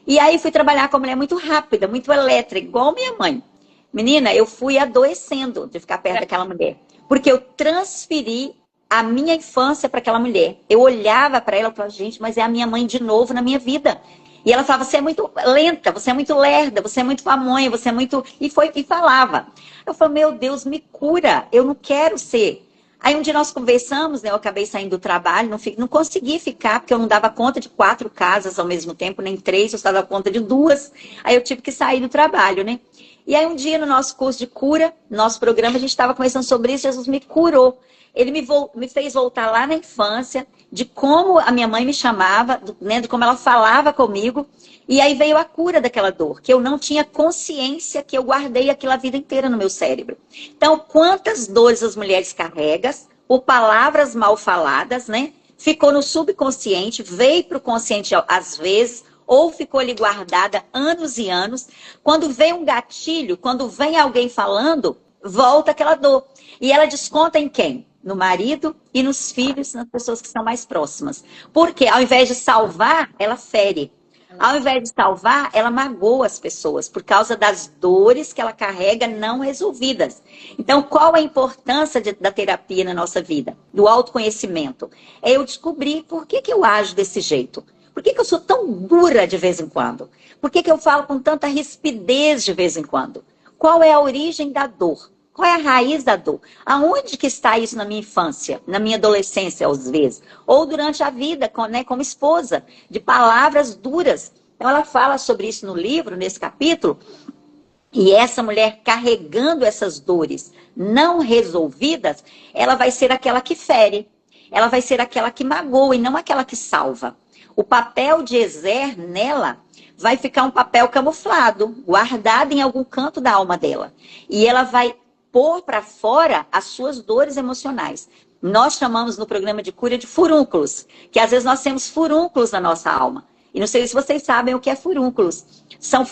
E aí fui trabalhar com uma mulher muito rápida, muito elétrica, igual minha mãe. Menina, eu fui adoecendo de ficar perto daquela mulher. Porque eu transferi a minha infância para aquela mulher. Eu olhava para ela e falava, gente, mas é a minha mãe de novo na minha vida. E ela falava, você é muito lenta, você é muito lerda, você é muito pamonha, você é muito... E falava. Eu falei, meu Deus, me cura, eu não quero ser. Aí um dia nós conversamos, né? Eu acabei saindo do trabalho, não consegui ficar, porque eu não dava conta de 4 casas ao mesmo tempo, nem 3, eu só dava conta de 2. Aí eu tive que sair do trabalho, né? E aí um dia no nosso curso de cura, nosso programa, a gente estava conversando sobre isso, Jesus me curou. Ele me fez voltar lá na infância, de como a minha mãe me chamava, né, de como ela falava comigo. E aí veio a cura daquela dor, que eu não tinha consciência que eu guardei aquilo a vida inteira no meu cérebro. Então, quantas dores as mulheres carregam, por palavras mal faladas, né? Ficou no subconsciente, veio para o consciente às vezes, ou ficou ali guardada anos e anos. Quando vem um gatilho, quando vem alguém falando, volta aquela dor. E ela desconta em quem? No marido e nos filhos, nas pessoas que são mais próximas. Porque ao invés de salvar, ela fere. Ao invés de salvar, ela magoa as pessoas por causa das dores que ela carrega não resolvidas. Então, qual a importância da terapia na nossa vida? Do autoconhecimento. É eu descobrir por que eu ajo desse jeito. Por que eu sou tão dura de vez em quando? Por que eu falo com tanta rispidez de vez em quando? Qual é a origem da dor? Qual é a raiz da dor? Aonde que está isso na minha infância, na minha adolescência, às vezes? Ou durante a vida, né, como esposa, de palavras duras. Então, ela fala sobre isso no livro, nesse capítulo. E essa mulher carregando essas dores não resolvidas, ela vai ser aquela que fere. Ela vai ser aquela que magoa e não aquela que salva. O papel de Ezer nela vai ficar um papel camuflado, guardado em algum canto da alma dela. E ela vai pôr para fora as suas dores emocionais. Nós chamamos no programa de cura de furúnculos, que às vezes nós temos furúnculos na nossa alma. E não sei se vocês sabem o que é furúnculos. São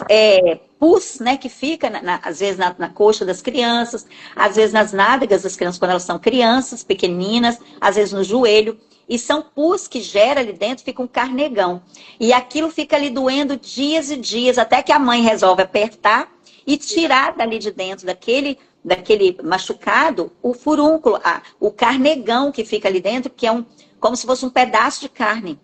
pus, né, que fica, às vezes, na coxa das crianças, às vezes nas nádegas das crianças, quando elas são crianças, pequeninas, às vezes no joelho. E são pus que gera ali dentro, fica um carnegão. E aquilo fica ali doendo dias e dias, até que a mãe resolve apertar e tirar dali de dentro daquele machucado o furúnculo, o carnegão que fica ali dentro, que é como se fosse um pedaço de carne.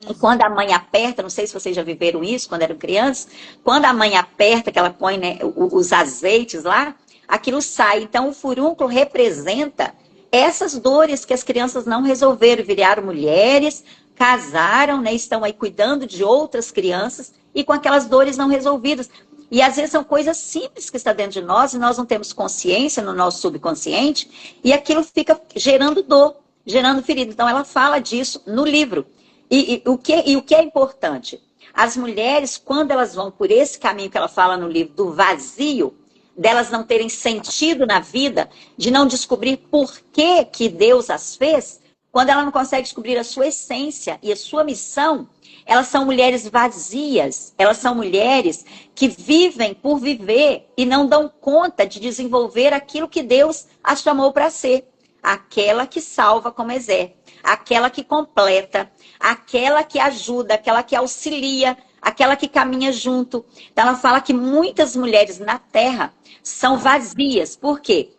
E quando a mãe aperta, não sei se vocês já viveram isso quando eram crianças, quando a mãe aperta, que ela põe, né, os azeites lá, aquilo sai. Então o furúnculo representa essas dores que as crianças não resolveram, viraram mulheres, casaram, né, estão aí cuidando de outras crianças e com aquelas dores não resolvidas. E às vezes são coisas simples que está dentro de nós e nós não temos consciência no nosso subconsciente e aquilo fica gerando dor, gerando ferida. Então ela fala disso no livro. E o que é importante? As mulheres, quando elas vão por esse caminho que ela fala no livro do vazio, delas não terem sentido na vida, de não descobrir por que Deus as fez, quando ela não consegue descobrir a sua essência e a sua missão, elas são mulheres vazias, elas são mulheres que vivem por viver e não dão conta de desenvolver aquilo que Deus as chamou para ser. Aquela que salva como Ezer, aquela que completa, aquela que ajuda, aquela que auxilia, aquela que caminha junto. Então ela fala que muitas mulheres na Terra são vazias. Por quê?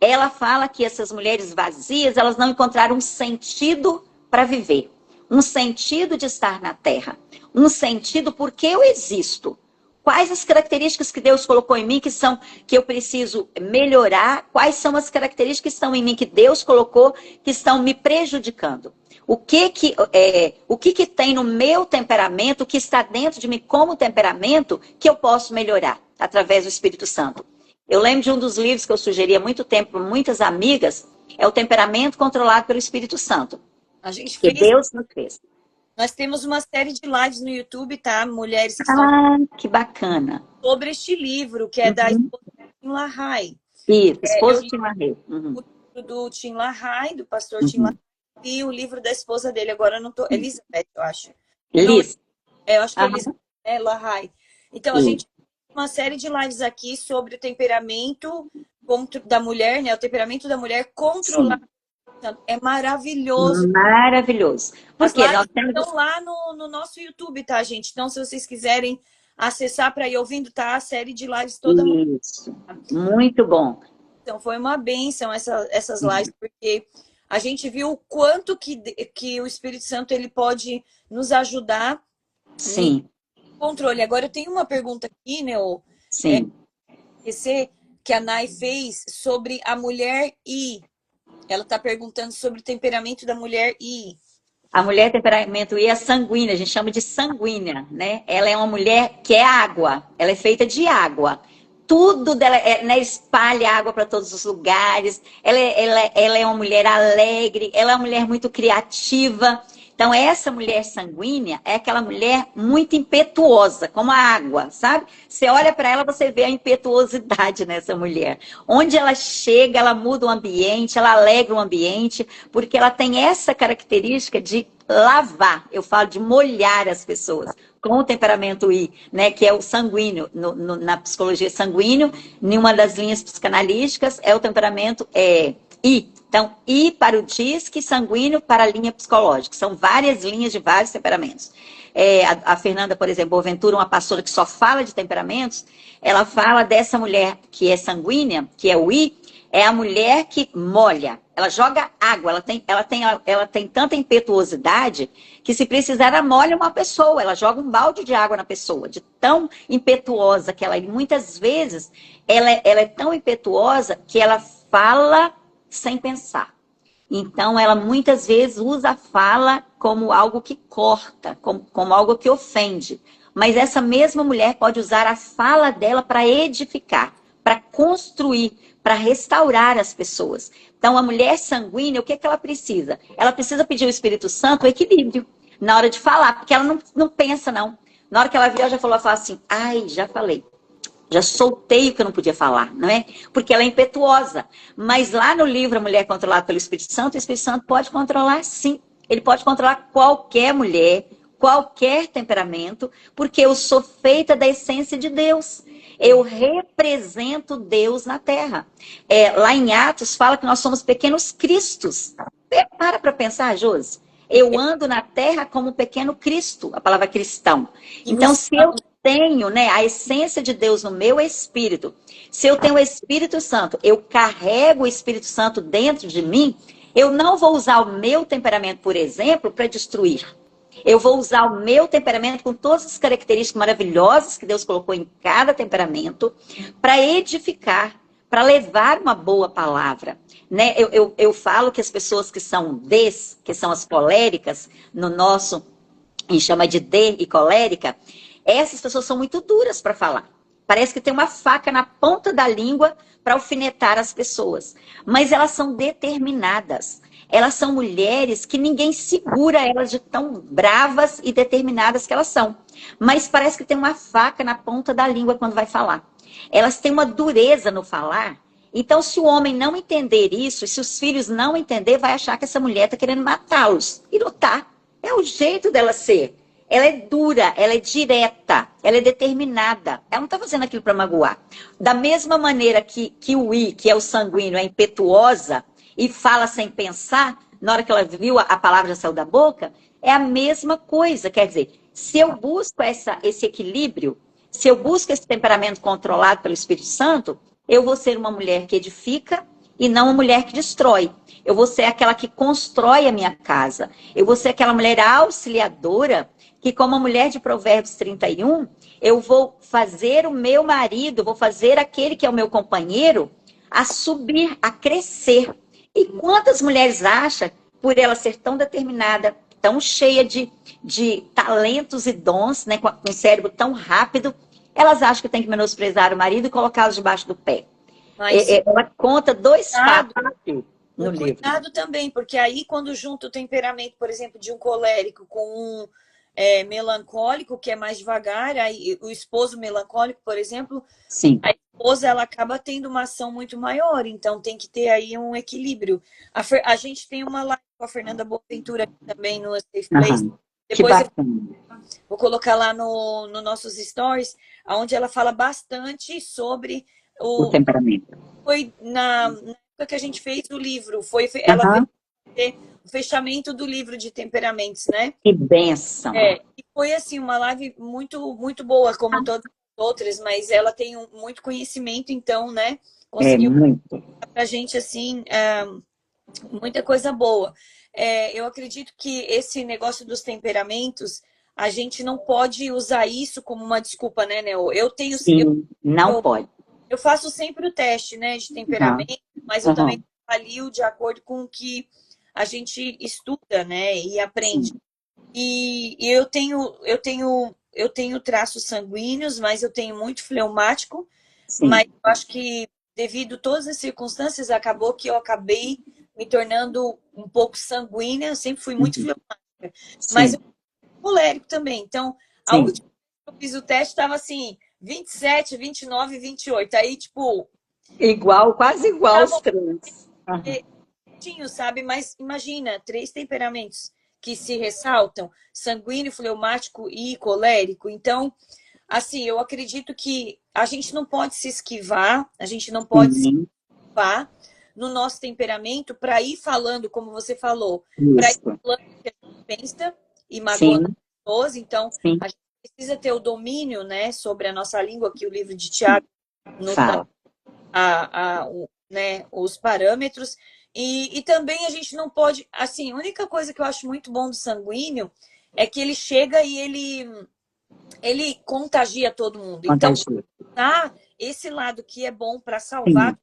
Ela fala que essas mulheres vazias, elas não encontraram um sentido para viver. Um sentido de estar na Terra. Um sentido porque eu existo. Quais as características que Deus colocou em mim que eu preciso melhorar? Quais são as características que estão em mim que Deus colocou que estão me prejudicando? O que tem no meu temperamento, o que está dentro de mim como temperamento que eu posso melhorar através do Espírito Santo? Eu lembro de um dos livros que eu sugeri há muito tempo para muitas amigas, é o Temperamento Controlado pelo Espírito Santo. A gente que Deus nos fez. Nós temos uma série de lives no YouTube, tá? Mulheres que que bacana. Sobre este livro, que é da esposa de Tim LaHaye. Isso, esposa de Tim LaHaye. O do Tim LaHaye, do pastor Tim LaHaye, e o livro da esposa dele. Agora eu não tô... Elizabeth, eu acho. Liz. Eu acho que é Aham. Elizabeth, LaHaye. Então, a Isso. gente tem uma série de lives aqui sobre o temperamento da mulher, né? O temperamento da mulher controlado. Sim. É maravilhoso. Maravilhoso. As Porque nós lives temos. estão lá no nosso YouTube, tá, gente? Então, se vocês quiserem acessar para ir ouvindo, tá? A série de lives toda. Isso. Muito bom. Então, foi uma bênção essas lives, porque a gente viu o quanto que o Espírito Santo ele pode nos ajudar no Sim, controle. Agora, eu tenho uma pergunta aqui, né? sim. Esse que a Nai fez sobre a mulher I. Ela está perguntando sobre o temperamento da mulher I. A mulher temperamento I é sanguínea, a gente chama de sanguínea, né? Ela é uma mulher que é água, ela é feita de água. Tudo dela né, espalha água para todos os lugares. Ela é uma mulher alegre, ela é uma mulher muito criativa. Então, essa mulher sanguínea é aquela mulher muito impetuosa, como a água, sabe? Você olha para ela, você vê a impetuosidade nessa mulher. Onde ela chega, ela muda o ambiente, ela alegra o ambiente, porque ela tem essa característica de lavar, eu falo de molhar as pessoas, com o temperamento I, né, que é o sanguíneo, na psicologia sanguíneo, em uma das linhas psicanalísticas, é o temperamento I. Então, I para o DISC, sanguíneo para a linha psicológica. São várias linhas de vários temperamentos. A Fernanda, por exemplo, Boaventura, uma pastora que só fala de temperamentos, ela fala dessa mulher que é sanguínea, que é o I, é a mulher que molha, ela joga água, ela tem tanta impetuosidade que se precisar ela molha uma pessoa, ela joga um balde de água na pessoa, de tão impetuosa que ela é. E muitas vezes ela é tão impetuosa que ela fala sem pensar. Então ela muitas vezes usa a fala como algo que corta, como algo que ofende. Mas essa mesma mulher pode usar a fala dela para edificar, para construir, para restaurar as pessoas. Então, a mulher sanguínea, o que ela precisa? Ela precisa pedir ao Espírito Santo o equilíbrio na hora de falar, porque ela não pensa, não. Na hora que ela viu, ela já falou, assim, ai, já falei. Já soltei o que eu não podia falar, não é? Porque ela é impetuosa. Mas lá no livro A Mulher Controlada pelo Espírito Santo, o Espírito Santo pode controlar, sim. Ele pode controlar qualquer mulher, qualquer temperamento, porque eu sou feita da essência de Deus. Eu represento Deus na Terra. Lá em Atos fala que nós somos pequenos cristos. Para pensar, Josi. Eu ando na Terra como um pequeno Cristo, a palavra cristão. Então, se eu tenho, né, a essência de Deus no meu espírito, se eu tenho o Espírito Santo, eu carrego o Espírito Santo dentro de mim, eu não vou usar o meu temperamento, por exemplo, para destruir. Eu vou usar o meu temperamento com todas as características maravilhosas que Deus colocou em cada temperamento para edificar, para levar uma boa palavra. Né? Eu falo que as pessoas que são que são as coléricas, no nosso, a gente chama de D e colérica, essas pessoas são muito duras para falar. Parece que tem uma faca na ponta da língua para alfinetar as pessoas. Mas elas são determinadas. Elas são mulheres que ninguém segura elas de tão bravas e determinadas que elas são. Mas parece que tem uma faca na ponta da língua quando vai falar. Elas têm uma dureza no falar. Então, se o homem não entender isso, e se os filhos não entender, vai achar que essa mulher está querendo matá-los. E não está. É o jeito dela ser. Ela é dura, ela é direta, ela é determinada. Ela não está fazendo aquilo para magoar. Da mesma maneira que o I, que é o sanguíneo, é impetuosa e fala sem pensar, na hora que ela viu a palavra já saiu da boca, é a mesma coisa. Quer dizer, se eu busco esse equilíbrio, se eu busco esse temperamento controlado pelo Espírito Santo, eu vou ser uma mulher que edifica e não uma mulher que destrói. Eu vou ser aquela que constrói a minha casa. Eu vou ser aquela mulher auxiliadora que, como a mulher de Provérbios 31, eu vou fazer o meu marido, vou fazer aquele que é o meu companheiro a subir, a crescer. E quantas mulheres acham, por ela ser tão determinada, tão cheia de talentos e dons, né, com um cérebro tão rápido, elas acham que tem que menosprezar o marido e colocá-los debaixo do pé. Mas Ela conta dois fatos aqui no livro. cuidado também, porque aí quando junta o temperamento, por exemplo, de um colérico com um melancólico, que é mais devagar, aí o esposo melancólico, por exemplo, Sim. aí esposa, ela acaba tendo uma ação muito maior, então tem que ter aí um equilíbrio. A gente tem uma live com a Fernanda Boaventura aqui também no Safe Place. Aham. Que Depois eu bacana. vou colocar lá no nossos stories, onde ela fala bastante sobre O o. temperamento. Foi na época que a gente fez o livro, ela veio Aham. fazer o fechamento do livro de temperamentos, né? Que bênção. E foi assim uma live muito muito boa, como todas as outras, mas ela tem muito conhecimento, então, né? É Conseguiu muito. pra gente assim muita coisa boa. Eu acredito que esse negócio dos temperamentos, a gente não pode usar isso como uma desculpa, né, Neo? Sim, não Eu, pode. eu faço sempre o teste, né, de Aham. temperamento, mas eu também Aham. avalio de acordo com o que a gente estuda, né, e aprende. Sim, E eu tenho traços sanguíneos, mas eu tenho muito fleumático, mas sim. eu acho que devido a todas as circunstâncias, acabou que eu acabei me tornando um pouco sanguínea, eu sempre fui muito Uhum. fleumática, mas eu Sim, sou colérico também. Então, a sim. última vez que eu fiz o teste estava assim, 27, 29, 28. Aí, tipo, Igual, quase igual os tava três. Aham. certinho, sabe? Mas imagina, três temperamentos que se ressaltam, sanguíneo, fleumático e colérico. Então, assim, eu acredito que a gente não pode se esquivar, a gente não pode se Sim, esquivar no nosso temperamento para ir falando, como você falou, para ir isso. falando o que a gente pensa e magoando Sim, as pessoas. Então, sim. a gente precisa ter o domínio, né, sobre a nossa língua, que o livro de Tiago nos dá Fala. né, os parâmetros. E também a gente não pode, assim, a única coisa que eu acho muito bom do sanguíneo é que ele chega e ele contagia todo mundo. Então, Contagia. tá esse lado que é bom para salvar, Sim.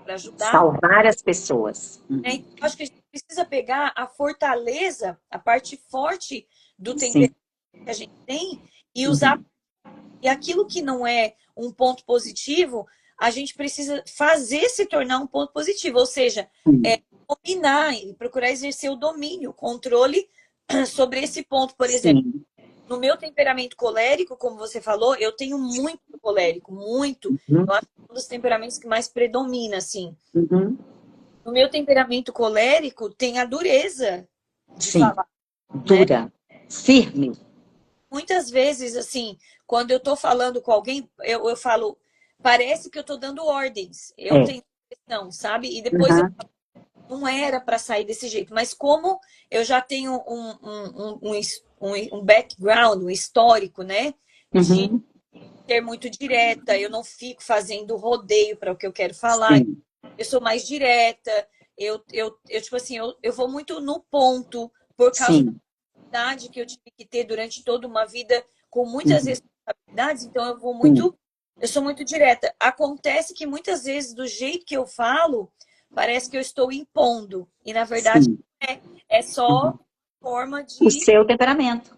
para ajudar, Salvar as pessoas. né? Uhum. Então, acho que a gente precisa pegar a fortaleza, a parte forte do Sim. temperamento que a gente tem e usar. Uhum. E aquilo que não é um ponto positivo, a gente precisa fazer se tornar um ponto positivo, ou seja, Sim. dominar e procurar exercer o domínio, o controle sobre esse ponto. Por exemplo, Sim. no meu temperamento colérico, como você falou, eu tenho muito colérico, muito. Uhum. Eu acho que é um dos temperamentos que mais predomina, assim. Uhum. No meu temperamento colérico, tem a dureza de Sim. falar, né? Dura. Firme. Muitas vezes, assim, quando eu tô falando com alguém, eu falo, parece que eu tô dando ordens. Eu É. tenho impressão, sabe? E depois eu Uhum. não era para sair desse jeito, mas como eu já tenho um background, um histórico, né? De Uhum. ser muito direta, eu não fico fazendo rodeio para o que eu quero falar, Sim. eu sou mais direta, tipo assim, eu vou muito no ponto, por causa da Sim. idade que eu tive que ter durante toda uma vida com muitas Uhum. responsabilidades, então Sim. eu sou muito direta. Acontece que muitas vezes, do jeito que eu falo, parece que eu estou impondo, e na verdade Sim. é só Uhum. forma O de seu temperamento.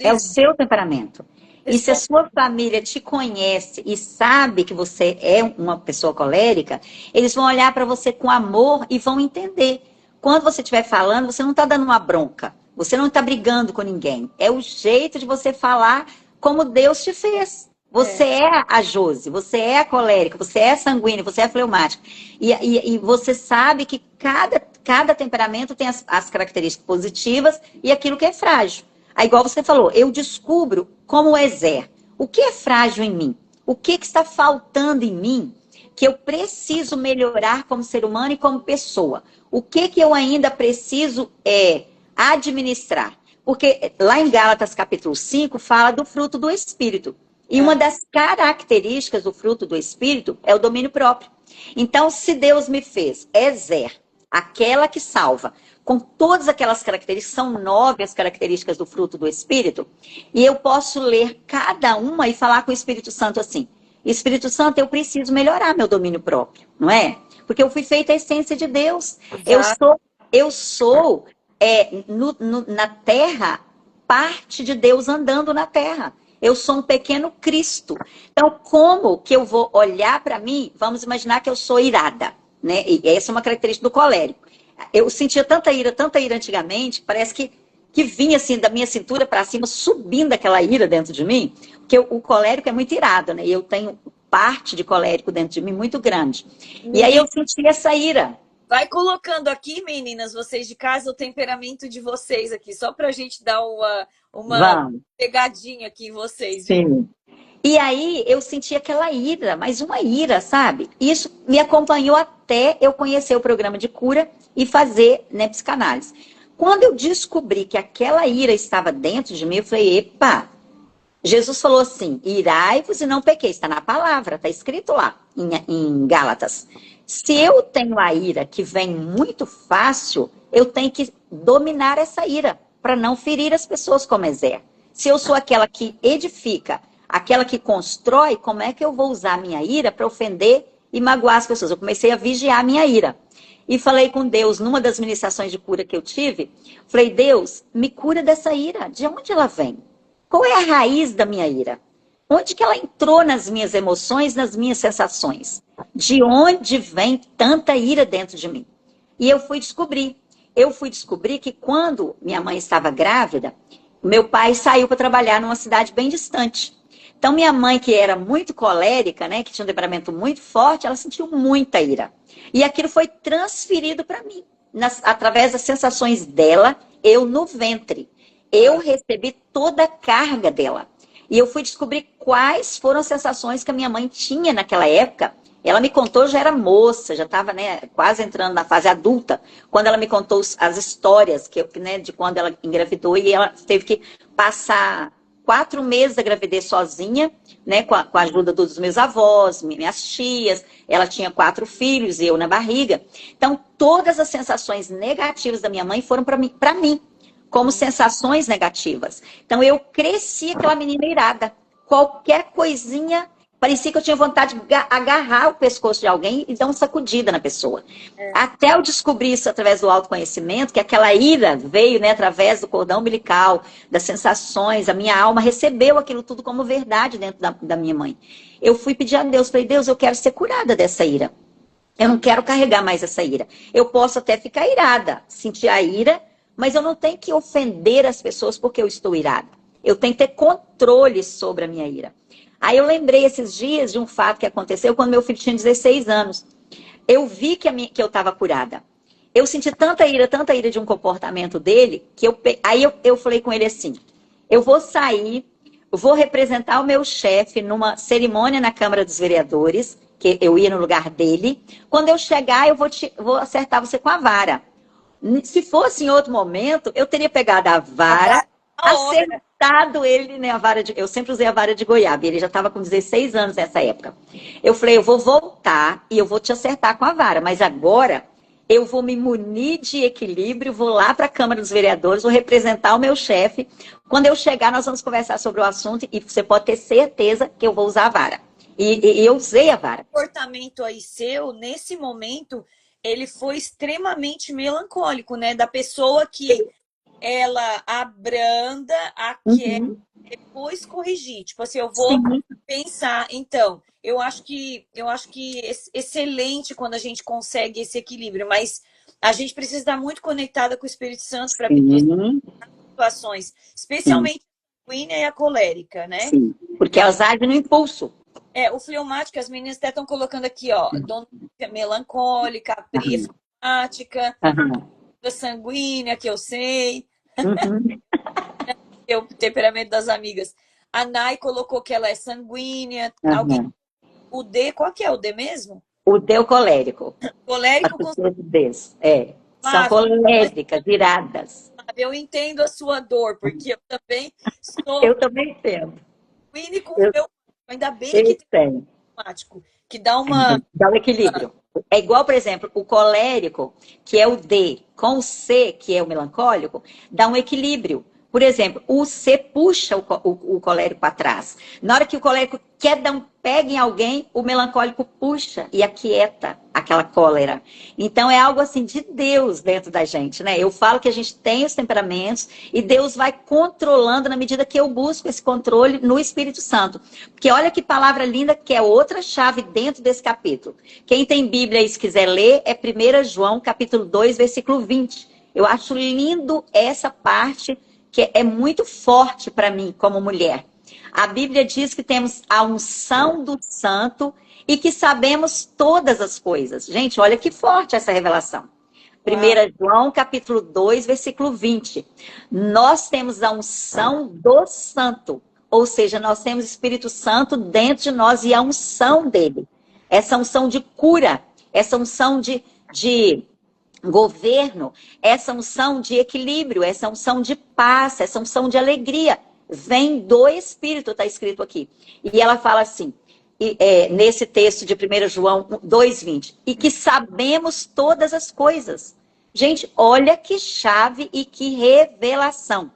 É o seu temperamento. E se a responder. sua família te conhece e sabe que você é uma pessoa colérica, eles vão olhar para você com amor e vão entender. Quando você estiver falando, você não está dando uma bronca. Você não está brigando com ninguém. É o jeito de você falar como Deus te fez. Você É, é a Josi, você é a colérica, você é sanguínea, você é fleumática. E você sabe que cada temperamento tem as características positivas e aquilo que é frágil. Aí, igual você falou, eu descubro como é Zé. O que é frágil em mim? O que está faltando em mim que eu preciso melhorar como ser humano e como pessoa? O que eu ainda preciso administrar? Porque lá em Gálatas capítulo 5 fala do fruto do Espírito. E uma é, das características do fruto do Espírito é o domínio próprio. Então, se Deus me fez Ezer, aquela que salva, com todas aquelas características, são 9 as características do fruto do Espírito, e eu posso ler cada uma e falar com o Espírito Santo assim: Espírito Santo, eu preciso melhorar meu domínio próprio, não é? Porque eu fui feita a essência de Deus. Eu exato. sou, eu sou na terra, parte de Deus andando na terra. Eu sou um pequeno Cristo. Então, como que eu vou olhar para mim? Vamos imaginar que eu sou irada, né? E essa é uma característica do colérico. Eu sentia tanta ira antigamente, parece que vinha assim da minha cintura para cima, subindo aquela ira dentro de mim, porque o colérico é muito irado, né? E eu tenho parte de colérico dentro de mim muito grande. E aí eu senti essa ira. Vai colocando aqui, meninas, vocês de casa, o temperamento de vocês aqui, só pra gente dar uma Vamos. pegadinha aqui em vocês, viu? Sim. E aí eu senti aquela ira, mas uma ira, sabe? Isso me acompanhou até eu conhecer o programa de cura e fazer, né, psicanálise. Quando eu descobri que aquela ira estava dentro de mim, eu falei, epa, Jesus falou assim, irai-vos e não pequeis, está na palavra, está escrito lá em Gálatas. Se eu tenho a ira que vem muito fácil, eu tenho que dominar essa ira para não ferir as pessoas como Ezer. Se eu sou aquela que edifica, aquela que constrói, como é que eu vou usar a minha ira para ofender e magoar as pessoas? Eu comecei a vigiar a minha ira. E falei com Deus, numa das ministrações de cura que eu tive, falei, Deus, me cura dessa ira. De onde ela vem? Qual é a raiz da minha ira? Onde que ela entrou nas minhas emoções, nas minhas sensações? De onde vem tanta ira dentro de mim? E eu fui descobrir. Eu fui descobrir que quando minha mãe estava grávida, meu pai saiu para trabalhar numa cidade bem distante. Então, minha mãe, que era muito colérica, né, que tinha um temperamento muito forte, ela sentiu muita ira. E aquilo foi transferido para mim, através das sensações dela, eu no ventre. Eu recebi toda a carga dela. E eu fui descobrir quais foram as sensações que a minha mãe tinha naquela época. Ela me contou, já era moça, já estava, né, quase entrando na fase adulta, quando ela me contou as histórias né, de quando ela engravidou e ela teve que passar 4 meses da gravidez sozinha, né, com a ajuda dos meus avós, minhas tias. Ela tinha 4 filhos e eu na barriga. Então, todas as sensações negativas da minha mãe foram para mim, como sensações negativas. Então, eu cresci aquela menina irada. Qualquer coisinha, parecia que eu tinha vontade de agarrar o pescoço de alguém e dar uma sacudida na pessoa. Até eu descobrir isso através do autoconhecimento, que aquela ira veio, né, através do cordão umbilical, das sensações, a minha alma recebeu aquilo tudo como verdade dentro da minha mãe. Eu fui pedir a Deus, falei, Deus, eu quero ser curada dessa ira. Eu não quero carregar mais essa ira. Eu posso até ficar irada, sentir a ira, mas eu não tenho que ofender as pessoas porque eu estou irada. Eu tenho que ter controle sobre a minha ira. Aí eu lembrei esses dias de um fato que aconteceu quando meu filho tinha 16 anos. Eu vi que eu estava curada. Eu senti tanta ira de um comportamento dele, que eu falei com ele assim, eu vou sair, vou representar o meu chefe numa cerimônia na Câmara dos Vereadores, que eu ia no lugar dele. Quando eu chegar, eu vou acertar você com a vara. Se fosse em outro momento, eu teria pegado a vara, acertado ele, né, eu sempre usei a vara de goiaba, ele já estava com 16 anos nessa época. Eu falei, eu vou voltar e eu vou te acertar com a vara, mas agora eu vou me munir de equilíbrio, vou lá para a Câmara dos Vereadores, vou representar o meu chefe. Quando eu chegar, nós vamos conversar sobre o assunto e você pode ter certeza que eu vou usar a vara. E eu usei a vara. O comportamento aí seu, nesse momento, ele foi extremamente melancólico, né? Da pessoa que ela abranda, aquieta, depois corrigir. Tipo assim, eu vou pensar. Então, eu acho que excelente quando a gente consegue esse equilíbrio, mas a gente precisa estar muito conectada com o Espírito Santo para viver situações, especialmente a sanguínea e a colérica, né? Sim, porque elas agem no impulso. O fleumático, as meninas até estão colocando aqui, ó, melancólica, a Pri fleumática, a sanguínea, que eu sei, o temperamento das amigas. A Nai colocou que ela é sanguínea. Alguém... O D, qual que é o D mesmo? O D é o colérico. Colérico com... São coléricas, iradas. Eu entendo a sua dor, porque eu também sou... Eu também entendo. Sanguínea com ainda bem que tem fleumático, que dá Dá um equilíbrio. É igual, por exemplo, o colérico, que é o D, com o C, que é o melancólico, dá um equilíbrio. Por exemplo, o C puxa o colérico para trás. Na hora que o colérico quer dar um pega em alguém, o melancólico puxa e aquieta aquela cólera. Então, é algo assim de Deus dentro da gente, né? Eu falo que a gente tem os temperamentos e Deus vai controlando na medida que eu busco esse controle no Espírito Santo. Porque olha que palavra linda, que é outra chave dentro desse capítulo. Quem tem Bíblia e se quiser ler, é 1 João, capítulo 2, versículo 20. Eu acho lindo essa parte, que é muito forte para mim como mulher. A Bíblia diz que temos a unção do santo e que sabemos todas as coisas. Gente, olha que forte essa revelação. 1 João, capítulo 2, versículo 20. Nós temos a unção do santo. Ou seja, nós temos o Espírito Santo dentro de nós e a unção dele. Essa unção de cura, essa unção de governo, essa unção de equilíbrio, essa unção de paz, essa unção de alegria. Vem do Espírito, está escrito aqui. E ela fala assim, nesse texto de 1 João 2,20, e que sabemos todas as coisas. Gente, olha que chave e que revelação.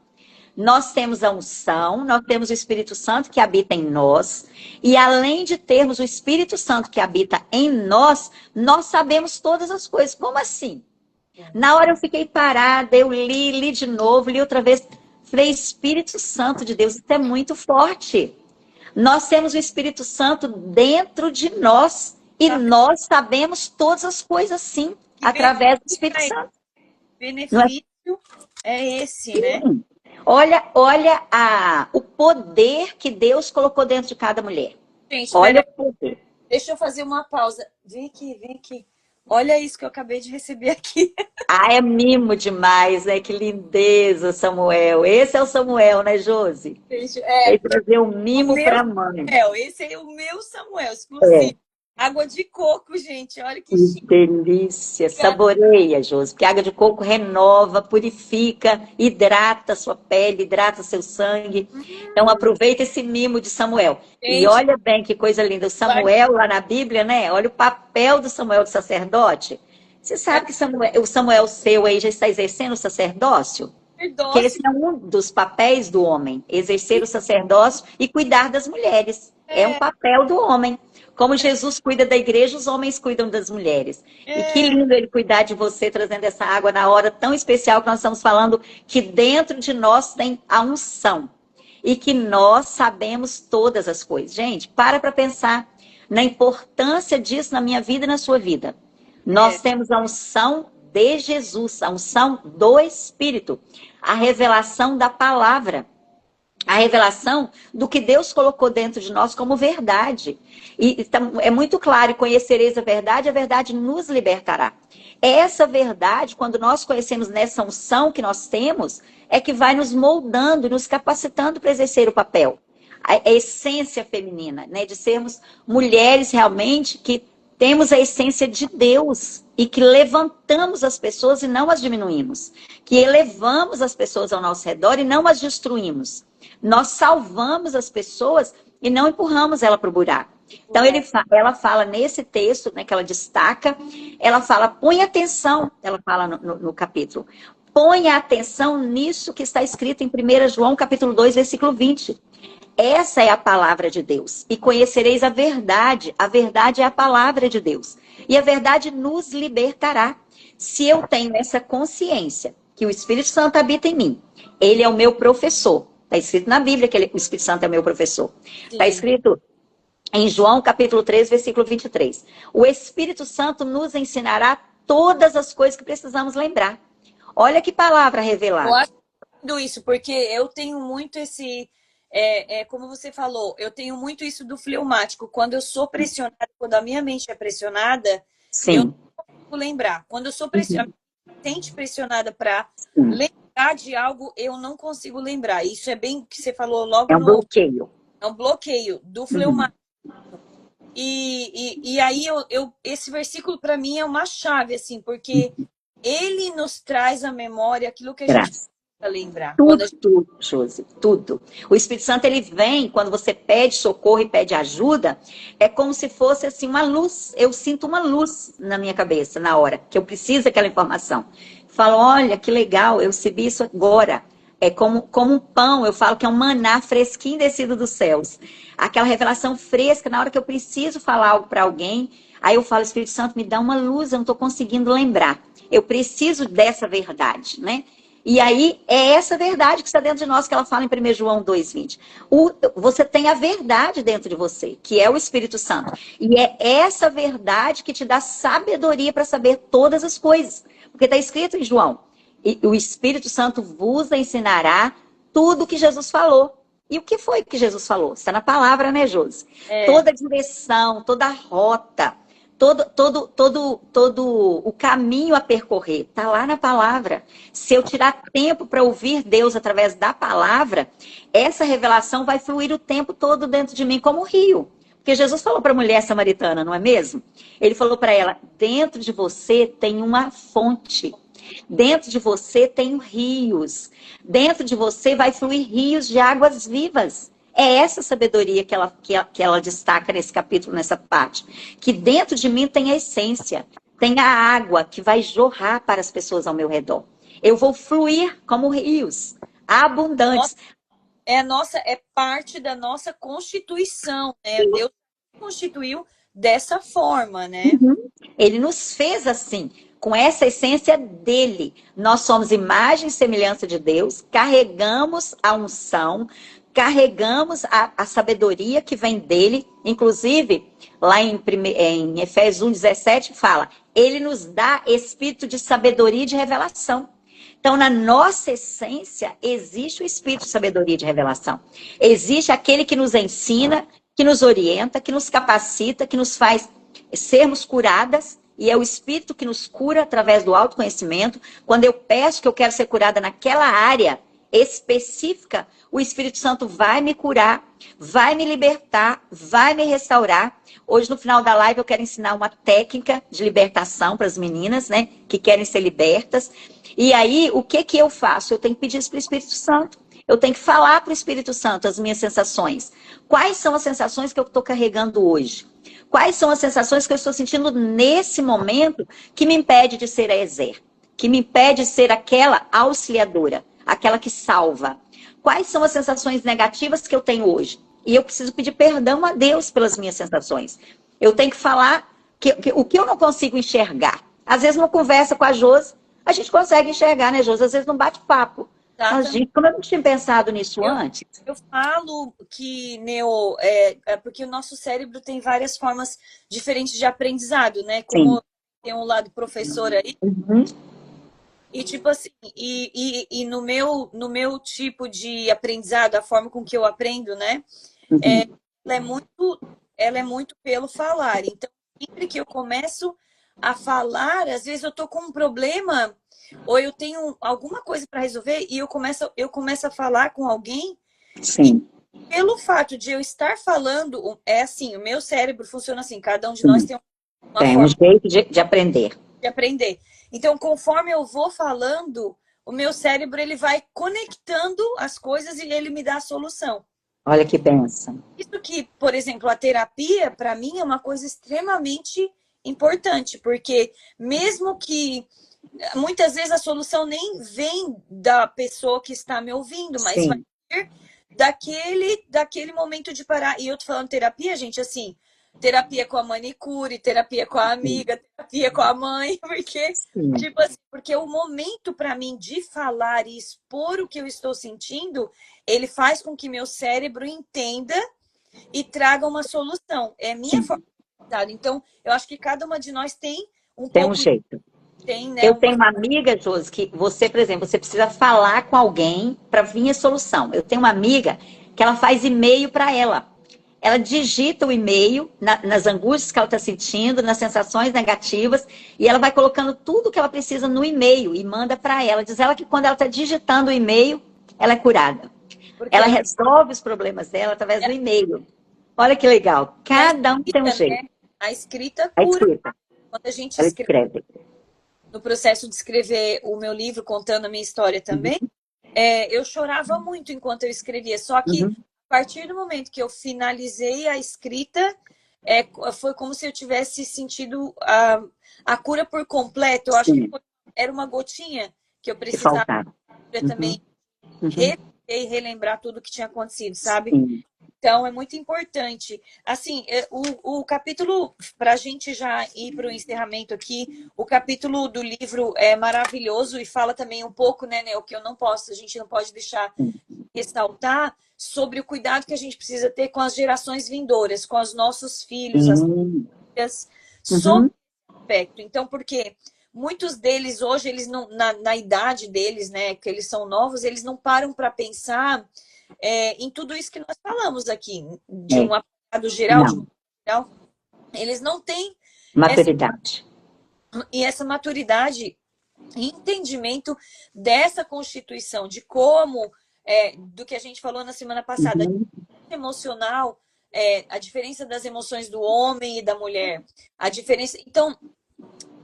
Nós temos a unção, nós temos o Espírito Santo que habita em nós, e além de termos o Espírito Santo que habita em nós, nós sabemos todas as coisas. Como assim? Na hora eu fiquei parada, eu li de novo, li outra vez. Falei, Espírito Santo de Deus, isso é muito forte. Nós temos o Espírito Santo dentro de nós e nós sabemos todas as coisas, sim, através do Espírito Santo. Benefício é esse, né? Olha o poder que Deus colocou dentro de cada mulher. Gente, olha o poder. Deixa eu fazer uma pausa. Vem aqui. Olha isso que eu acabei de receber aqui. Ah, é mimo demais, né? Que lindeza, Samuel. Esse é o Samuel, né, Josi? Ele trazer um mimo para a mãe. Esse é o meu Samuel, exclusivo. Água de coco, gente. Olha que chique. Delícia. Saboreia, Josi. Porque a água de coco renova, purifica, hidrata a sua pele, hidrata seu sangue. Então aproveita esse mimo de Samuel. Gente, e olha bem que coisa linda. O Samuel lá na Bíblia, né? Olha o papel do Samuel de sacerdote. Você sabe que o Samuel seu aí já está exercendo o sacerdócio? Que esse é um dos papéis do homem. Exercer o sacerdócio e cuidar das mulheres. É um papel do homem. Como Jesus cuida da igreja, os homens cuidam das mulheres. E que lindo ele cuidar de você, trazendo essa água na hora tão especial que nós estamos falando, que dentro de nós tem a unção. E que nós sabemos todas as coisas. Gente, para pensar na importância disso na minha vida e na sua vida. Nós temos a unção de Jesus, a unção do Espírito, a revelação da palavra. A revelação do que Deus colocou dentro de nós como verdade. E é muito claro, conhecereis a verdade nos libertará. Essa verdade, quando nós conhecemos nessa unção que nós temos, é que vai nos moldando, nos capacitando para exercer o papel. A essência feminina, né? De sermos mulheres realmente que temos a essência de Deus e que levantamos as pessoas e não as diminuímos. Que elevamos as pessoas ao nosso redor e não as destruímos. Nós salvamos as pessoas e não empurramos ela para o buraco. Então, ela fala nesse texto, né, que ela destaca, ela fala, põe atenção, ela fala no capítulo, põe atenção nisso que está escrito em 1 João, capítulo 2, versículo 20. Essa é a palavra de Deus. E conhecereis a verdade é a palavra de Deus. E a verdade nos libertará. Se eu tenho essa consciência que o Espírito Santo habita em mim, ele é o meu professor. Está escrito na Bíblia que o Espírito Santo é meu professor. Está escrito em João, capítulo 3, versículo 23. O Espírito Santo nos ensinará todas as coisas que precisamos lembrar. Olha que palavra revelada. Eu acho isso, porque eu tenho muito esse... como você falou, eu tenho muito isso do fleumático. Quando eu sou pressionada, quando a minha mente é pressionada, Sim. eu não consigo lembrar. Quando eu sou pressionada, sente pressionada para lembrar de algo, eu não consigo lembrar. Isso é bem que você falou logo. É um bloqueio. É um bloqueio do fleumático. E aí, esse versículo para mim é uma chave, assim, porque ele nos traz à memória aquilo que a gente precisa lembrar. Tudo, Josi, tudo. O Espírito Santo, ele vem, quando você pede socorro e pede ajuda, é como se fosse assim uma luz. Eu sinto uma luz na minha cabeça, na hora que eu preciso daquela informação. Falo, olha, que legal, eu recebi isso agora. É como um pão, eu falo que é um maná fresquinho descido dos céus. Aquela revelação fresca, na hora que eu preciso falar algo para alguém, aí eu falo, Espírito Santo, me dá uma luz, eu não estou conseguindo lembrar. Eu preciso dessa verdade, né? E aí, é essa verdade que está dentro de nós, que ela fala em 1 João 2,20. Você tem a verdade dentro de você, que é o Espírito Santo. E é essa verdade que te dá sabedoria para saber todas as coisas. Porque está escrito em João, e o Espírito Santo vos ensinará tudo o que Jesus falou. E o que foi que Jesus falou? Está na palavra, né, Josi? É, Toda a direção, toda a rota, todo o caminho a percorrer está lá na palavra. Se eu tirar tempo para ouvir Deus através da palavra, essa revelação vai fluir o tempo todo dentro de mim como um rio. Porque Jesus falou para a mulher samaritana, não é mesmo? Ele falou para ela: dentro de você tem uma fonte. Dentro de você tem rios. Dentro de você vai fluir rios de águas vivas. É essa sabedoria que ela destaca nesse capítulo, nessa parte. Que dentro de mim tem a essência, tem a água que vai jorrar para as pessoas ao meu redor. Eu vou fluir como rios, abundantes. é parte da nossa constituição, né? Deus constituiu dessa forma, né? Uhum. Ele nos fez assim, com essa essência dele. Nós somos imagem e semelhança de Deus, carregamos a unção, carregamos a sabedoria que vem dele. Inclusive, lá em Efésios 1,17 fala, ele nos dá espírito de sabedoria e de revelação. Então, na nossa essência, existe o espírito de sabedoria e de revelação. Existe aquele que nos ensina, que nos orienta, que nos capacita, que nos faz sermos curadas, e é o Espírito que nos cura através do autoconhecimento. Quando eu peço que eu quero ser curada naquela área específica, o Espírito Santo vai me curar, vai me libertar, vai me restaurar. Hoje, no final da live, eu quero ensinar uma técnica de libertação para as meninas, né, que querem ser libertas. E aí, o que eu faço? Eu tenho que pedir isso para o Espírito Santo. Eu tenho que falar para o Espírito Santo as minhas sensações. Quais são as sensações que eu estou carregando hoje? Quais são as sensações que eu estou sentindo nesse momento que me impede de ser a Ezer? Que me impede de ser aquela auxiliadora, aquela que salva? Quais são as sensações negativas que eu tenho hoje? E eu preciso pedir perdão a Deus pelas minhas sensações. Eu tenho que falar o que eu não consigo enxergar. Às vezes, numa conversa com a Josi, a gente consegue enxergar, né, Josi? Às vezes, num bate-papo. Mas, gente, como eu não tinha pensado nisso Eu, antes? eu falo que porque o nosso cérebro tem várias formas diferentes de aprendizado, né? Sim. Como tem um lado professor aí, Uhum. e tipo assim, e no meu tipo de aprendizado, a forma com que eu aprendo, né? Uhum. Ela é muito, ela é muito pelo falar. Então, sempre que eu começo a falar, às vezes eu tô com um problema ou eu tenho alguma coisa para resolver e eu começo a falar com alguém e Sim. pelo fato de eu estar falando, é assim, o meu cérebro funciona assim, cada um de nós Sim. tem uma Tem um forma jeito de aprender. de aprender. Então, conforme eu vou falando, o meu cérebro ele vai conectando as coisas e ele me dá a solução. Olha que benção. Isso que, por exemplo, a terapia, para mim, é uma coisa extremamente importante, porque mesmo que muitas vezes a solução nem vem da pessoa que está me ouvindo, mas vai Sim. vir daquele momento de parar. E eu tô falando terapia, gente, assim, terapia com a manicure, terapia com a Sim. amiga, terapia com a mãe, porque, Sim. tipo assim, porque o momento para mim de falar e expor o que eu estou sentindo, ele faz com que meu cérebro entenda e traga uma solução. É minha Sim. forma de pensar. Então, eu acho que cada uma de nós tem um Tem um pouco, jeito. tem, né, Eu uma. tenho uma amiga, Josi, que você, por exemplo, você precisa falar com alguém para vir a solução. Eu tenho uma amiga que ela faz e-mail para ela. Ela digita o e-mail nas angústias que ela está sentindo, nas sensações negativas, e ela vai colocando tudo que ela precisa no e-mail e manda para ela. Diz ela que quando ela está digitando o e-mail, ela é curada. Porque Ela resolve os problemas dela através do e-mail. Olha que legal. e a Cada um tem um escrita, jeito. né? A escrita A cura. escrita, Quando a gente ela escreve, escreve. no processo de escrever o meu livro contando a minha história também, Uhum. eu chorava muito enquanto eu escrevia. Só que Uhum. a partir do momento que eu finalizei a escrita, foi como se eu tivesse sentido a cura por completo. Eu acho que Sim, era uma gotinha que eu que precisava faltava. também Uhum. Uhum. rever e relembrar tudo que tinha acontecido, sabe? Sim. Então, é muito importante. Assim, o capítulo, para a gente já ir para o encerramento aqui, o capítulo do livro é maravilhoso e fala também um pouco, né, o que eu não posso, a gente não pode deixar ressaltar sobre o cuidado que a gente precisa ter com as gerações vindouras, com os nossos filhos, as Sim. filhas, sobre Uhum. esse aspecto. Então, por quê? muitos deles hoje, eles não, na idade deles, né, que eles são novos, eles não param para pensar em tudo isso que nós falamos aqui, de um apagado geral, de um Não, geral. Eles não têm maturidade. essa maturidade e entendimento dessa Constituição, de como, do que a gente falou na semana passada, Uhum. emocional, a diferença das emoções do homem e da mulher, a diferença. Então,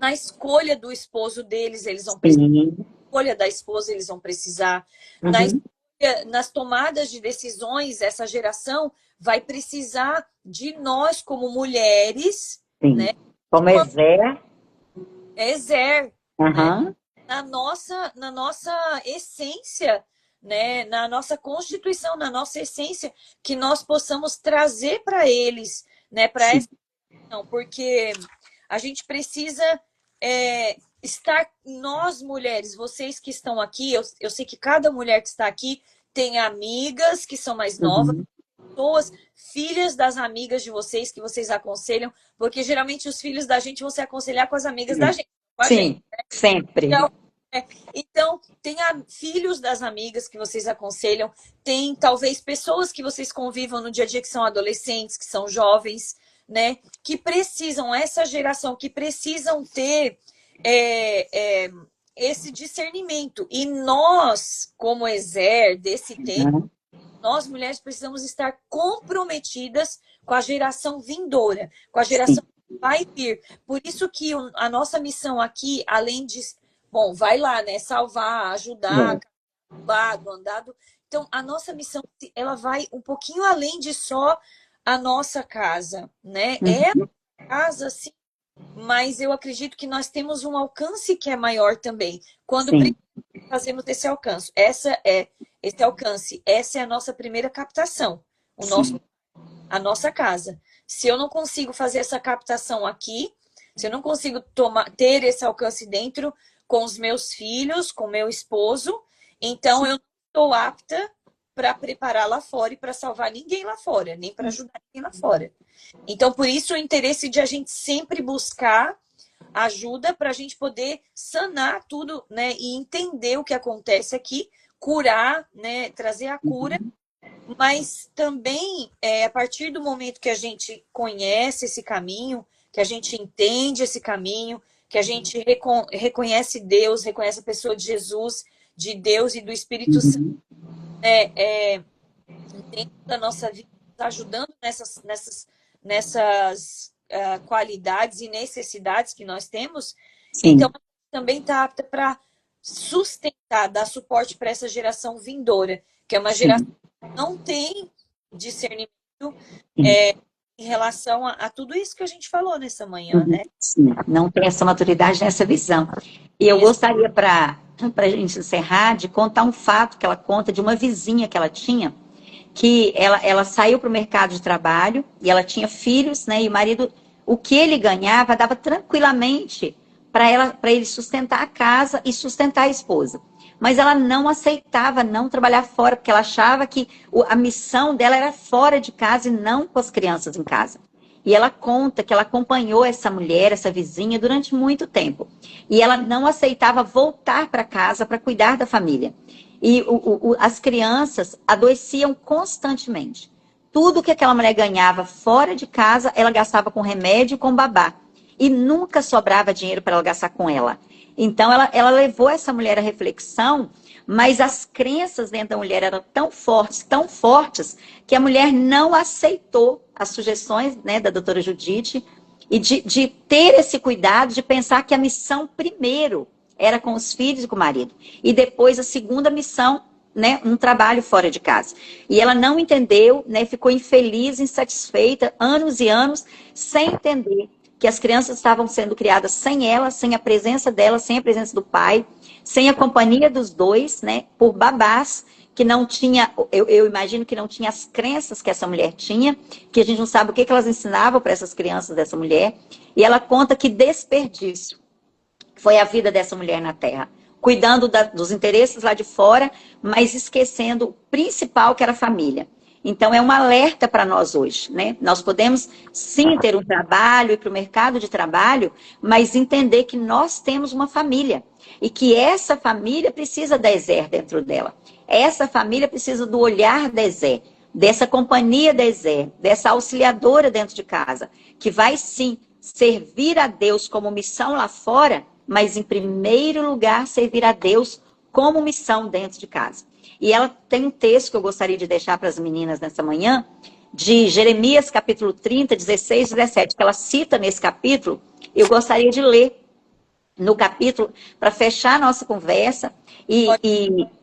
na escolha do esposo deles, eles vão precisar. Sim. Na escolha da esposa, eles vão precisar. Uhum. Nas tomadas de decisões, essa geração vai precisar de nós como mulheres, Sim. né? Como exer. Né? Uhum. Na nossa essência, né? Na nossa Constituição, na nossa essência, que nós possamos trazer para eles, né? Para essa questão, porque a gente precisa estar, nós mulheres, vocês que estão aqui, eu sei que cada mulher que está aqui tem amigas que são mais novas, Uhum. pessoas, filhas das amigas de vocês que vocês aconselham, porque geralmente os filhos da gente vão se aconselhar com as amigas da gente, com a gente. Sim, sempre. Então, tem filhos das amigas que vocês aconselham, tem talvez pessoas que vocês convivam no dia a dia que são adolescentes, que são jovens, né? Que precisam, essa geração, que precisam ter esse discernimento. E nós, como exer desse tempo, nós mulheres precisamos estar comprometidas com a geração vindoura, com a geração que vai vir. Por isso que a nossa missão aqui, além de, bom, vai lá, né, salvar, ajudar, do andado. Então, a nossa missão, ela vai um pouquinho além de só a nossa casa, né? É a casa, sim, mas eu acredito que nós temos um alcance que é maior também. Quando fazemos esse alcance, esse alcance, essa é a nossa primeira captação, a nossa casa. Se eu não consigo fazer essa captação aqui, se eu não consigo ter esse alcance dentro com os meus filhos, com meu esposo, então eu não estou apta para preparar lá fora e para salvar ninguém lá fora, nem para ajudar ninguém lá fora. Então, por isso o interesse de a gente sempre buscar ajuda para a gente poder sanar tudo, né, e entender o que acontece aqui, curar, né, trazer a cura, mas também a partir do momento que a gente conhece esse caminho, que a gente entende esse caminho, que a gente reconhece Deus, reconhece a pessoa de Jesus, de Deus e do Espírito Santo, dentro da nossa vida, ajudando nessas qualidades e necessidades que nós temos. Então, também está apta para sustentar, dar suporte para essa geração vindoura, que é uma geração que não tem discernimento em relação a tudo isso que a gente falou nessa manhã, né? Sim, não tem essa maturidade nessa visão. E eu gostaria, para a gente encerrar, de contar um fato que ela conta de uma vizinha que ela tinha, que ela saiu para o mercado de trabalho e ela tinha filhos, né? E o marido, o que ele ganhava, dava tranquilamente para ele sustentar a casa e sustentar a esposa. Mas ela não aceitava não trabalhar fora, porque ela achava que a missão dela era fora de casa e não com as crianças em casa. E ela conta que ela acompanhou essa mulher, essa vizinha, durante muito tempo. E ela não aceitava voltar para casa para cuidar da família. E as crianças adoeciam constantemente. Tudo que aquela mulher ganhava fora de casa, ela gastava com remédio e com babá. E nunca sobrava dinheiro para ela gastar com ela. Então, ela levou essa mulher à reflexão, mas as crenças dentro da mulher eram tão fortes, que a mulher não aceitou as sugestões, né, da doutora Judite, e de ter esse cuidado, de pensar que a missão primeiro era com os filhos e com o marido. E depois a segunda missão, né, um trabalho fora de casa. E ela não entendeu, né, ficou infeliz, insatisfeita, anos e anos, sem entender que as crianças estavam sendo criadas sem ela, sem a presença dela, sem a presença do pai, sem a companhia dos dois, né, por babás, que não tinha, eu imagino que não tinha as crenças que essa mulher tinha, que a gente não sabe o que elas ensinavam para essas crianças dessa mulher. E ela conta que desperdício foi a vida dessa mulher na Terra, cuidando dos interesses lá de fora, mas esquecendo o principal, que era a família. Então, é um alerta para nós hoje, né? Nós podemos, sim, ter um trabalho, ir para o mercado de trabalho, mas entender que nós temos uma família e que essa família precisa da Ezer dentro dela. Essa família precisa do olhar da Ezer, dessa companhia da Ezer, dessa auxiliadora dentro de casa, que vai, sim, servir a Deus como missão lá fora, mas, em primeiro lugar, servir a Deus como missão dentro de casa. E ela tem um texto que eu gostaria de deixar para as meninas nessa manhã, de Jeremias, capítulo 30, 16 e 17, que ela cita nesse capítulo. Eu gostaria de ler no capítulo, para fechar a nossa conversa e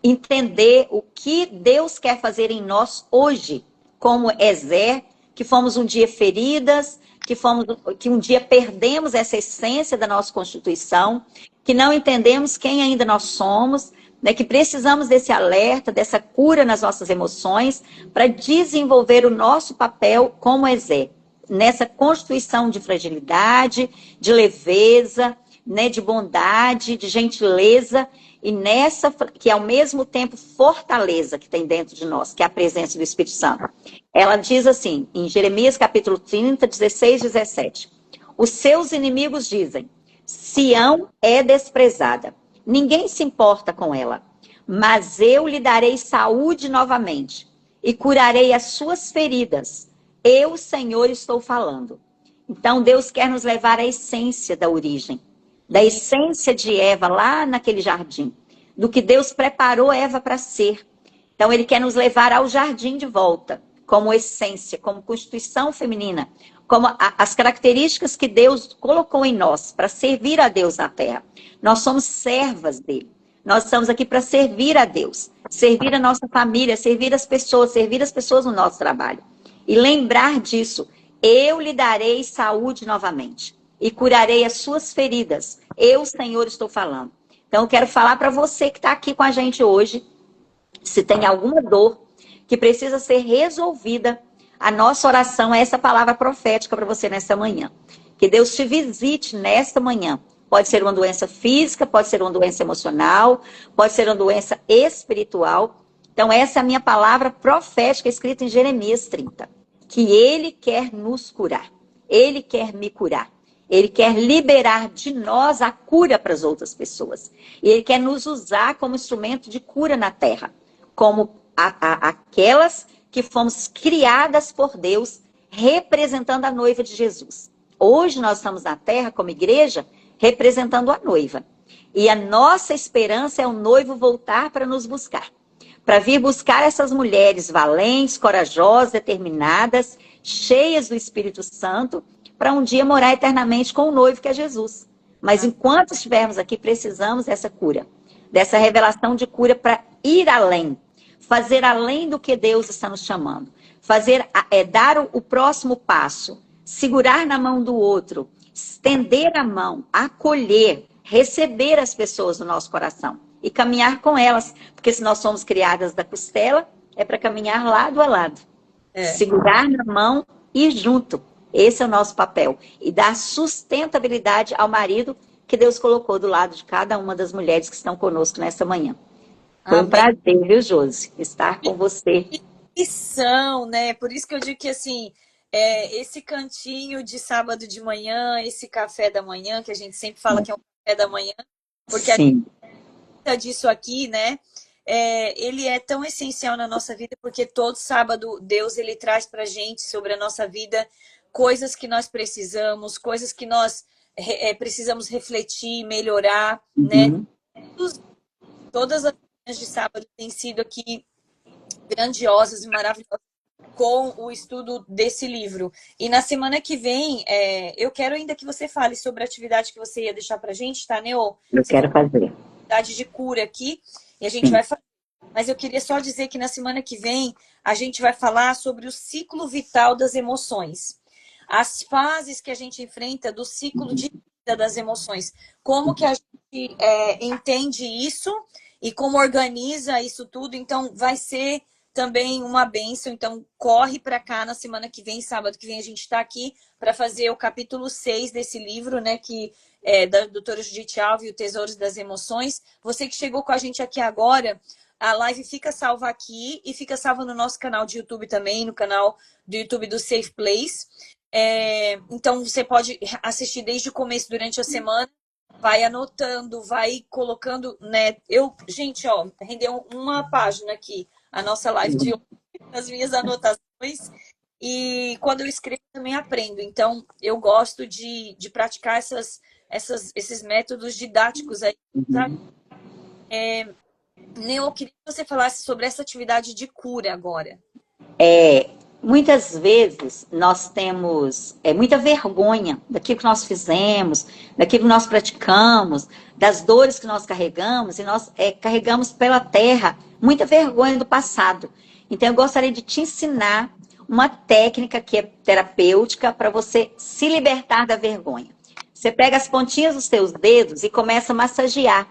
entender o que Deus quer fazer em nós hoje, como Ezer, que fomos um dia feridas, que um dia perdemos essa essência da nossa Constituição, que não entendemos quem ainda nós somos, né, que precisamos desse alerta, dessa cura nas nossas emoções, para desenvolver o nosso papel como Ezer, nessa constituição de fragilidade, de leveza, né, de bondade, de gentileza, e nessa, que é ao mesmo tempo fortaleza que tem dentro de nós, que é a presença do Espírito Santo. Ela diz assim, em Jeremias capítulo 30, 16 e 17, os seus inimigos dizem, Sião é desprezada, ninguém se importa com ela, mas eu lhe darei saúde novamente, e curarei as suas feridas, eu, Senhor, estou falando. Então, Deus quer nos levar à essência da origem, da essência de Eva lá naquele jardim, do que Deus preparou Eva para ser. Então, Ele quer nos levar ao jardim de volta, como essência, como constituição feminina, como as características que Deus colocou em nós para servir a Deus na terra. Nós somos servas dele. Nós estamos aqui para servir a Deus, servir a nossa família, servir as pessoas no nosso trabalho. E lembrar disso, eu lhe darei saúde novamente e curarei as suas feridas. Eu, Senhor, estou falando. Então, eu quero falar para você que está aqui com a gente hoje, se tem alguma dor que precisa ser resolvida, a nossa oração é essa palavra profética para você nessa manhã. Que Deus te visite nesta manhã. Pode ser uma doença física, pode ser uma doença emocional, pode ser uma doença espiritual. Então, essa é a minha palavra profética escrita em Jeremias 30. Que Ele quer nos curar. Ele quer me curar. Ele quer liberar de nós a cura para as outras pessoas. E Ele quer nos usar como instrumento de cura na terra. Como aquelas que fomos criadas por Deus, representando a noiva de Jesus. Hoje nós estamos na terra como igreja, representando a noiva. E a nossa esperança é o noivo voltar para nos buscar. Para vir buscar essas mulheres valentes, corajosas, determinadas, cheias do Espírito Santo, para um dia morar eternamente com o noivo que é Jesus. Mas enquanto estivermos aqui, precisamos dessa cura, dessa revelação de cura para ir além, fazer além do que Deus está nos chamando, dar o próximo passo, segurar na mão do outro, estender a mão, acolher, receber as pessoas no nosso coração e caminhar com elas, porque se nós somos criadas da costela, é para caminhar lado a lado, segurar na mão e ir junto. Esse é o nosso papel. E dar sustentabilidade ao marido que Deus colocou do lado de cada uma das mulheres que estão conosco nessa manhã. Foi um prazer, viu, Josi, estar com você. Missão, né? Por isso que eu digo que, assim, esse cantinho de sábado de manhã, esse café da manhã, que a gente sempre fala que é um café da manhã, porque Sim. a gente disso aqui, né? Ele é tão essencial na nossa vida, porque todo sábado Deus ele traz pra gente sobre a nossa vida coisas que nós precisamos, coisas que nós precisamos refletir, melhorar, né? Todas as manhãs de sábado têm sido aqui grandiosas e maravilhosas com o estudo desse livro. E na semana que vem, eu quero ainda que você fale sobre a atividade que você ia deixar pra gente, tá, Neo? Eu quero fazer. Atividade de cura aqui, e a gente vai fazer. Mas eu queria só dizer que na semana que vem a gente vai falar sobre o ciclo vital das emoções. As fases que a gente enfrenta do ciclo de vida das emoções. Como que a gente entende isso e como organiza isso tudo. Então, vai ser também uma bênção. Então, corre para cá na semana que vem, sábado que vem, a gente está aqui para fazer o capítulo 6 desse livro, né? Que da doutora Judith Alves, O Tesouros das Emoções. Você que chegou com a gente aqui agora, a live fica salva aqui e fica salva no nosso canal de YouTube também, no canal do YouTube do Safe Place. Então você pode assistir desde o começo durante a semana, vai anotando, vai colocando, né? Gente, ó, rendeu uma página aqui, a nossa live de hoje, as minhas anotações. E quando eu escrevo também aprendo. Então, eu gosto de praticar esses métodos didáticos aí, sabe? Neo, eu queria que você falasse sobre essa atividade de cura agora. Muitas vezes nós temos muita vergonha daquilo que nós fizemos, daquilo que nós praticamos, das dores que nós carregamos, e nós carregamos pela terra muita vergonha do passado. Então, eu gostaria de te ensinar uma técnica que é terapêutica para você se libertar da vergonha. Você pega as pontinhas dos seus dedos e começa a massagear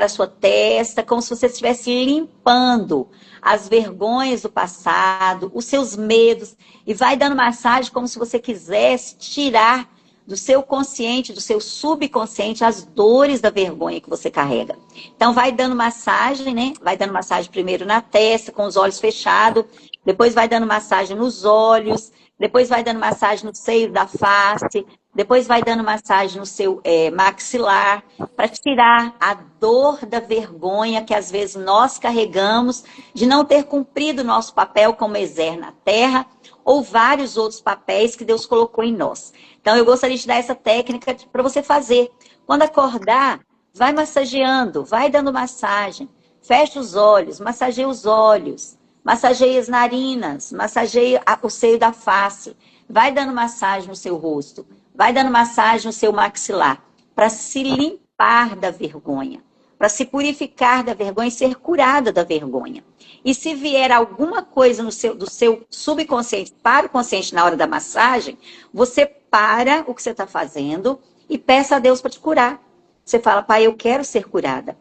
a sua testa, como se você estivesse limpando as vergonhas do passado, os seus medos, e vai dando massagem como se você quisesse tirar do seu consciente, do seu subconsciente, as dores da vergonha que você carrega. Então, vai dando massagem, né? Vai dando massagem primeiro na testa, com os olhos fechados, depois vai dando massagem nos olhos, depois vai dando massagem no seio da face, depois vai dando massagem no seu maxilar, para tirar a dor da vergonha que às vezes nós carregamos de não ter cumprido o nosso papel como exer na terra, ou vários outros papéis que Deus colocou em nós. Então, eu gostaria de dar essa técnica para você fazer. Quando acordar, vai massageando, vai dando massagem, fecha os olhos, massageia os olhos, massageia as narinas, massageia o seio da face, vai dando massagem no seu rosto, vai dando massagem no seu maxilar, para se limpar da vergonha, para se purificar da vergonha e ser curada da vergonha. E se vier alguma coisa do seu subconsciente para o consciente na hora da massagem, você para o que você está fazendo e peça a Deus para te curar. Você fala, pai, eu quero ser curada.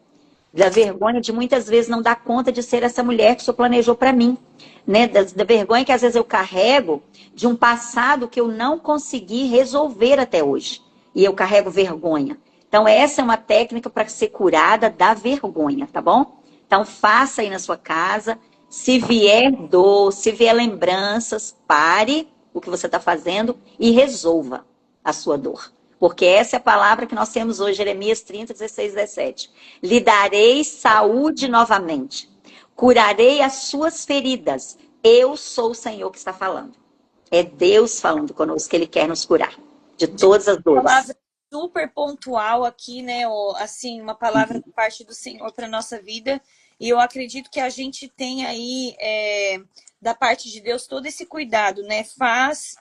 Da vergonha de muitas vezes não dar conta de ser essa mulher que o Senhor planejou para mim. Né? Da vergonha que às vezes eu carrego de um passado que eu não consegui resolver até hoje. E eu carrego vergonha. Então, essa é uma técnica para ser curada da vergonha, tá bom? Então, faça aí na sua casa. Se vier dor, se vier lembranças, pare o que você está fazendo e resolva a sua dor. Porque essa é a palavra que nós temos hoje, Jeremias 30, 16, 17. Lhe darei saúde novamente. Curarei as suas feridas. Eu sou o Senhor que está falando. É Deus falando conosco que Ele quer nos curar de todas as dores. Uma palavra super pontual aqui, né? Assim, uma palavra da parte do Senhor para a nossa vida. E eu acredito que a gente tem aí, da parte de Deus, todo esse cuidado, né? Faz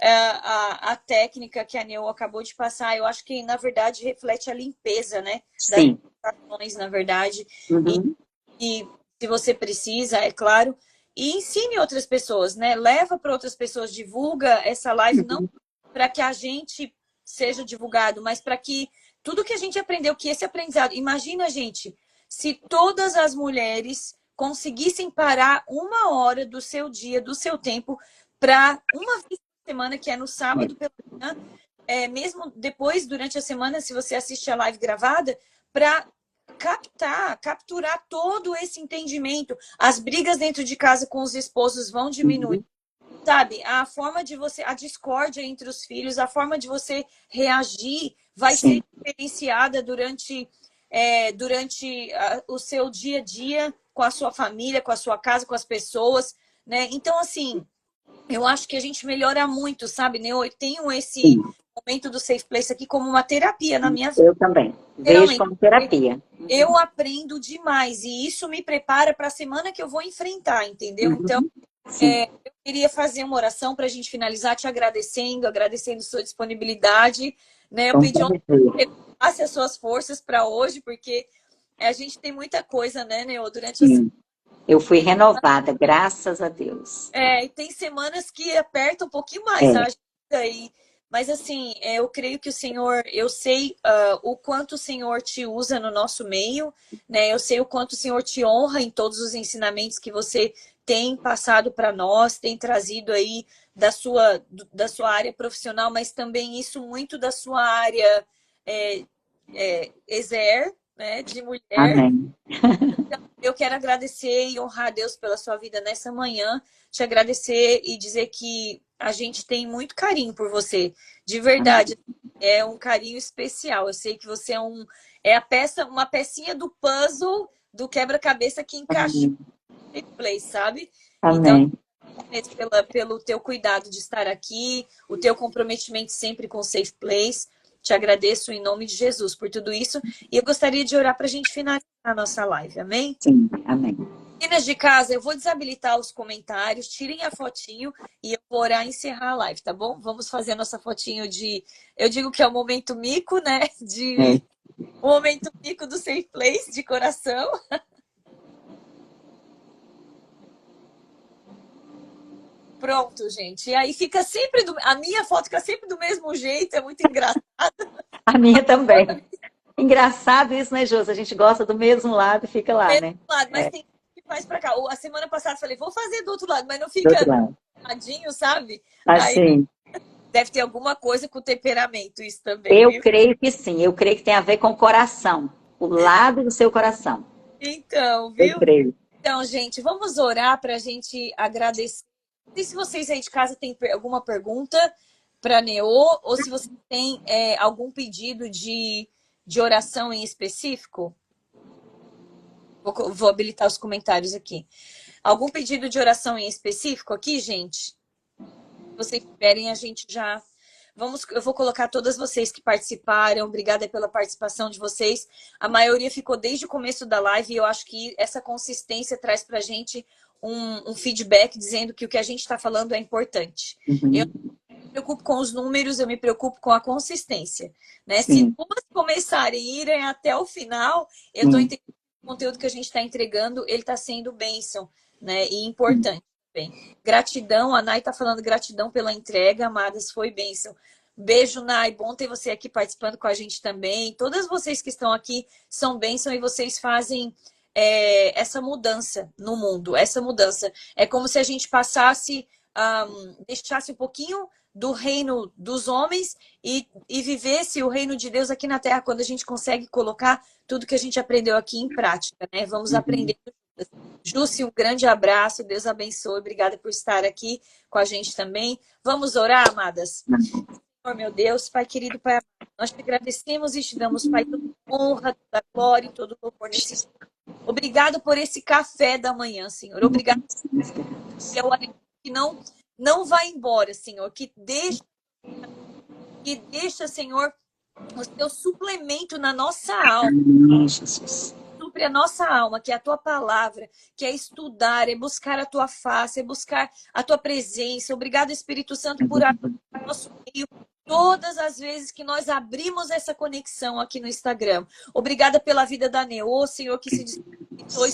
a técnica que a Neo acabou de passar. Eu acho que, na verdade, reflete a limpeza, né? Sim. Das ações, na verdade. Uhum. E se você precisa, é claro. E ensine outras pessoas, né? Leva para outras pessoas, divulga essa live, não para que a gente seja divulgado, mas para que tudo que a gente aprendeu, que esse aprendizado... Imagina, gente, se todas as mulheres conseguissem parar 1 hora do seu dia, do seu tempo, para uma vez por semana, que é no sábado pela manhã, mesmo depois, durante a semana, se você assiste a live gravada, para capturar todo esse entendimento. As brigas dentro de casa com os esposos vão diminuir. Sabe, a forma de a discórdia entre os filhos, a forma de você reagir vai ser diferenciada durante o seu dia a dia, com a sua família, com a sua casa, com as pessoas, né? Então, assim, eu acho que a gente melhora muito, sabe, né? Eu tenho esse momento do Safe Place aqui como uma terapia na minha vida. Eu também. Vejo como terapia. Eu aprendo demais e isso me prepara para a semana que eu vou enfrentar, entendeu? Então, eu queria fazer uma oração para a gente finalizar, te agradecendo sua disponibilidade, né? Eu pedi que passe as suas forças para hoje, porque a gente tem muita coisa, né, Neo, durante a semana. Eu fui renovada, graças a Deus. E tem semanas que aperta um pouquinho mais a agenda. Mas assim, eu creio que o Senhor, eu sei o quanto o Senhor te usa no nosso meio, né? Eu sei o quanto o Senhor te honra em todos os ensinamentos que você tem passado para nós, tem trazido aí da sua área profissional, mas também isso muito da sua área exer, né, de mulher. Amém. eu quero agradecer e honrar a Deus pela sua vida nessa manhã, te agradecer e dizer que a gente tem muito carinho por você, de verdade. É um carinho especial. Eu sei que você é a peça, uma pecinha do puzzle do quebra-cabeça que encaixa Amém. no play, sabe? Então, Amém. pelo teu cuidado de estar aqui, o teu comprometimento sempre com o Safe Place. Te agradeço em nome de Jesus por tudo isso. E eu gostaria de orar para a gente finalizar a nossa live, amém? Sim, amém. Meninas de casa, eu vou desabilitar os comentários, tirem a fotinho e eu vou orar e encerrar a live, tá bom? Vamos fazer a nossa fotinho de... Eu digo que é o momento mico, né? É. O momento mico do Safe Place, de coração. Pronto, gente. E aí fica sempre... A minha foto fica sempre do mesmo jeito, é muito engraçado. A minha também. Engraçado isso, né, Josi? A gente gosta do mesmo lado e fica lá, Mesmo né? lado, mas É, tem que faz pra cá. A semana passada eu falei, vou fazer do outro lado, mas não do outro fica lado. tadinho, sabe? Aí Assim, deve ter alguma coisa com o temperamento, isso também, eu viu? creio que sim. Eu creio que tem a ver com o coração. O lado do seu coração. Então, Eu viu? creio. Então, gente, vamos orar para a gente agradecer. Não sei se vocês aí de casa têm alguma pergunta para Neô, ou se vocês têm algum pedido de oração em específico. Vou habilitar os comentários aqui. Algum pedido de oração em específico aqui, gente? Se vocês tiverem, a gente já... eu vou colocar todas vocês que participaram. Obrigada pela participação de vocês. A maioria ficou desde o começo da live e eu acho que essa consistência traz para a gente um feedback dizendo que o que a gente está falando é importante. Eu Uhum. não me preocupo com os números, eu me preocupo com a consistência. Né? Se Sim, todas começarem a irem até o final, eu estou sim, entendendo que o conteúdo que a gente está entregando, ele está sendo bênção, né? E sim. importante também. Gratidão, a Nai está falando gratidão pela entrega, amadas, foi bênção. Beijo, Nai. Bom ter você aqui participando com a gente também. Todas vocês que estão aqui são bênção e vocês fazem essa mudança no mundo. Essa mudança. É como se a gente passasse, deixasse um pouquinho do reino dos homens e vivesse o reino de Deus aqui na Terra, quando a gente consegue colocar tudo que a gente aprendeu aqui em prática, né? Vamos Uhum. aprender. Jussi, um grande abraço. Deus abençoe. Obrigada por estar aqui com a gente também. Vamos orar, amadas? Senhor, meu Deus, Pai querido, Pai amado, nós te agradecemos e te damos, Pai, toda honra, toda glória e todo louvor nesse dia. Obrigado por esse café da manhã, Senhor. Obrigado que é o alimento que não vai embora, Senhor, que deixa, Senhor, o seu suplemento na nossa alma. Amém, Jesus. Supre a nossa alma, que é a tua palavra, que é estudar, é buscar a tua face, é buscar a tua presença. Obrigado, Espírito Santo, por abrir nosso meio todas as vezes que nós abrimos essa conexão aqui no Instagram. Obrigada pela vida da Neô, Senhor, que se disponibilizou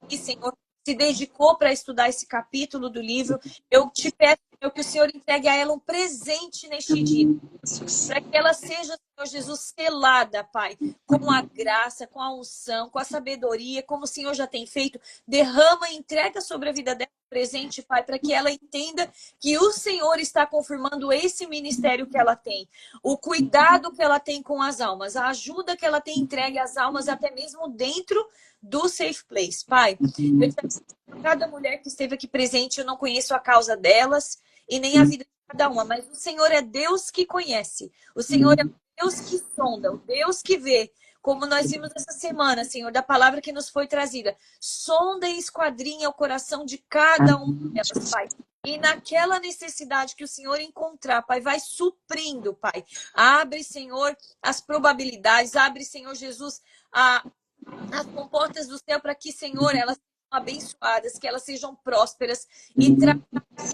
aqui, Senhor, se dedicou para estudar esse capítulo do livro. Eu te peço, Senhor, que o Senhor entregue a ela um presente neste dia, Amém, Jesus. para que ela seja, Senhor Jesus, selada, Pai, com a graça, com a unção, com a sabedoria, como o Senhor já tem feito. Derrama e entrega sobre a vida dela um presente, Pai, para que ela entenda que o Senhor está confirmando esse ministério que ela tem, o cuidado que ela tem com as almas, a ajuda que ela tem entregue às almas, até mesmo dentro do Safe Place. Pai, eu Amém, te agradeço por cada mulher que esteve aqui presente, eu não conheço a causa delas e nem a vida de cada uma, mas o Senhor é Deus que conhece, o Senhor é o Deus que sonda, o Deus que vê, como nós vimos essa semana, Senhor, da palavra que nos foi trazida. Sonda e esquadrinha o coração de cada uma delas, Pai. E naquela necessidade que o Senhor encontrar, Pai, vai suprindo, Pai. Abre, Senhor, as probabilidades, abre, Senhor Jesus, as comportas do céu para que, Senhor, elas sejam abençoadas, que elas sejam prósperas e traga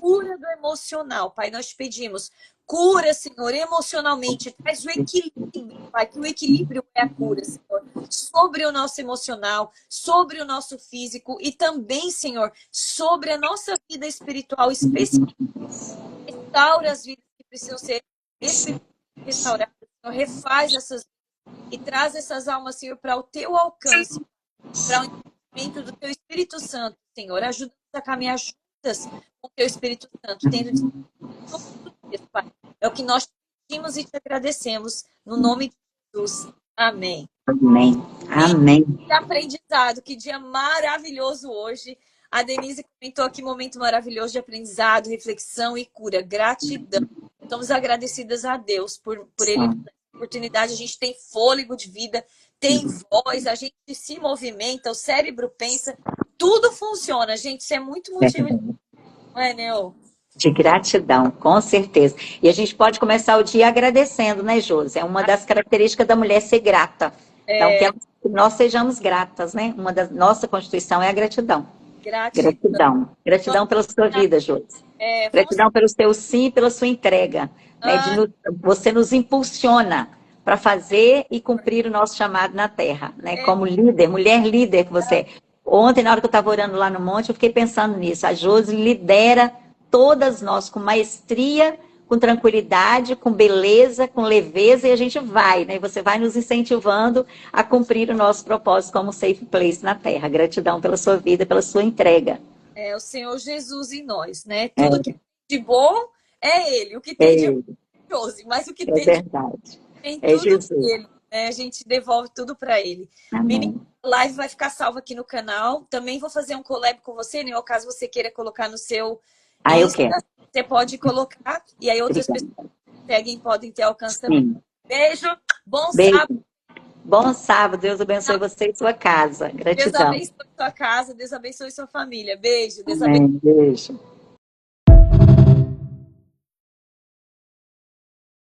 cura do emocional, Pai. Nós te pedimos, cura, Senhor, emocionalmente, traz o equilíbrio, Pai, que o equilíbrio é a cura, Senhor, sobre o nosso emocional, sobre o nosso físico e também, Senhor, sobre a nossa vida espiritual, especialmente restaura as vidas que precisam ser espiritualmente restauradas, Senhor, refaz essas e traz essas almas, Senhor, para o teu alcance, para o entendimento do teu Espírito Santo, Senhor. Ajuda-nos a caminhar juntas com o teu Espírito Santo, tendo de todos os dias, Pai. É o que nós te pedimos e te agradecemos, no nome de Jesus. Amém. Amém. Amém. Que aprendizado, que dia maravilhoso hoje. A Denise comentou aqui momento maravilhoso de aprendizado, reflexão e cura. Gratidão. Estamos agradecidas a Deus por Ele nos dar essa oportunidade. A gente tem fôlego de vida, tem voz, a gente se movimenta, o cérebro pensa, tudo funciona, gente. Isso é muito motivo de... Não é, Neo? De gratidão, com certeza. E a gente pode começar o dia agradecendo, né, Josi? É uma das características da mulher ser grata. Então, que nós sejamos gratas, né? Uma da nossa Constituição é a gratidão. Gratidão. Gratidão pela sua vida, Josi. Gratidão pelo seu sim, pela sua entrega. Né? Você nos impulsiona para fazer e cumprir o nosso chamado na Terra. Né? Como líder, mulher líder que você é. Ontem, na hora que eu estava orando lá no monte, eu fiquei pensando nisso. A Josi lidera todas nós com maestria, com tranquilidade, com beleza, com leveza, e a gente vai, né? Você vai nos incentivando a cumprir o nosso propósito como Safe Place na Terra. Gratidão pela sua vida, pela sua entrega. É o Senhor Jesus em nós, né? Tudo que tem de bom é Ele. O que tem de bom é Josi, mas o que tem verdade. Tem tudo Jesus. Ele, né? A gente devolve tudo para Ele. Menina, a live vai ficar salva aqui no canal. Também vou fazer um collab com você, né? Caso você queira colocar no seu eu quero. Você pode colocar, e aí outras pessoas que seguem podem ter alcance também. Beijo, bom sábado. Bom sábado, Deus abençoe você e sua casa. Gratidão. Deus abençoe sua casa, Deus abençoe sua família. Beijo, Deus abençoe. Beijo.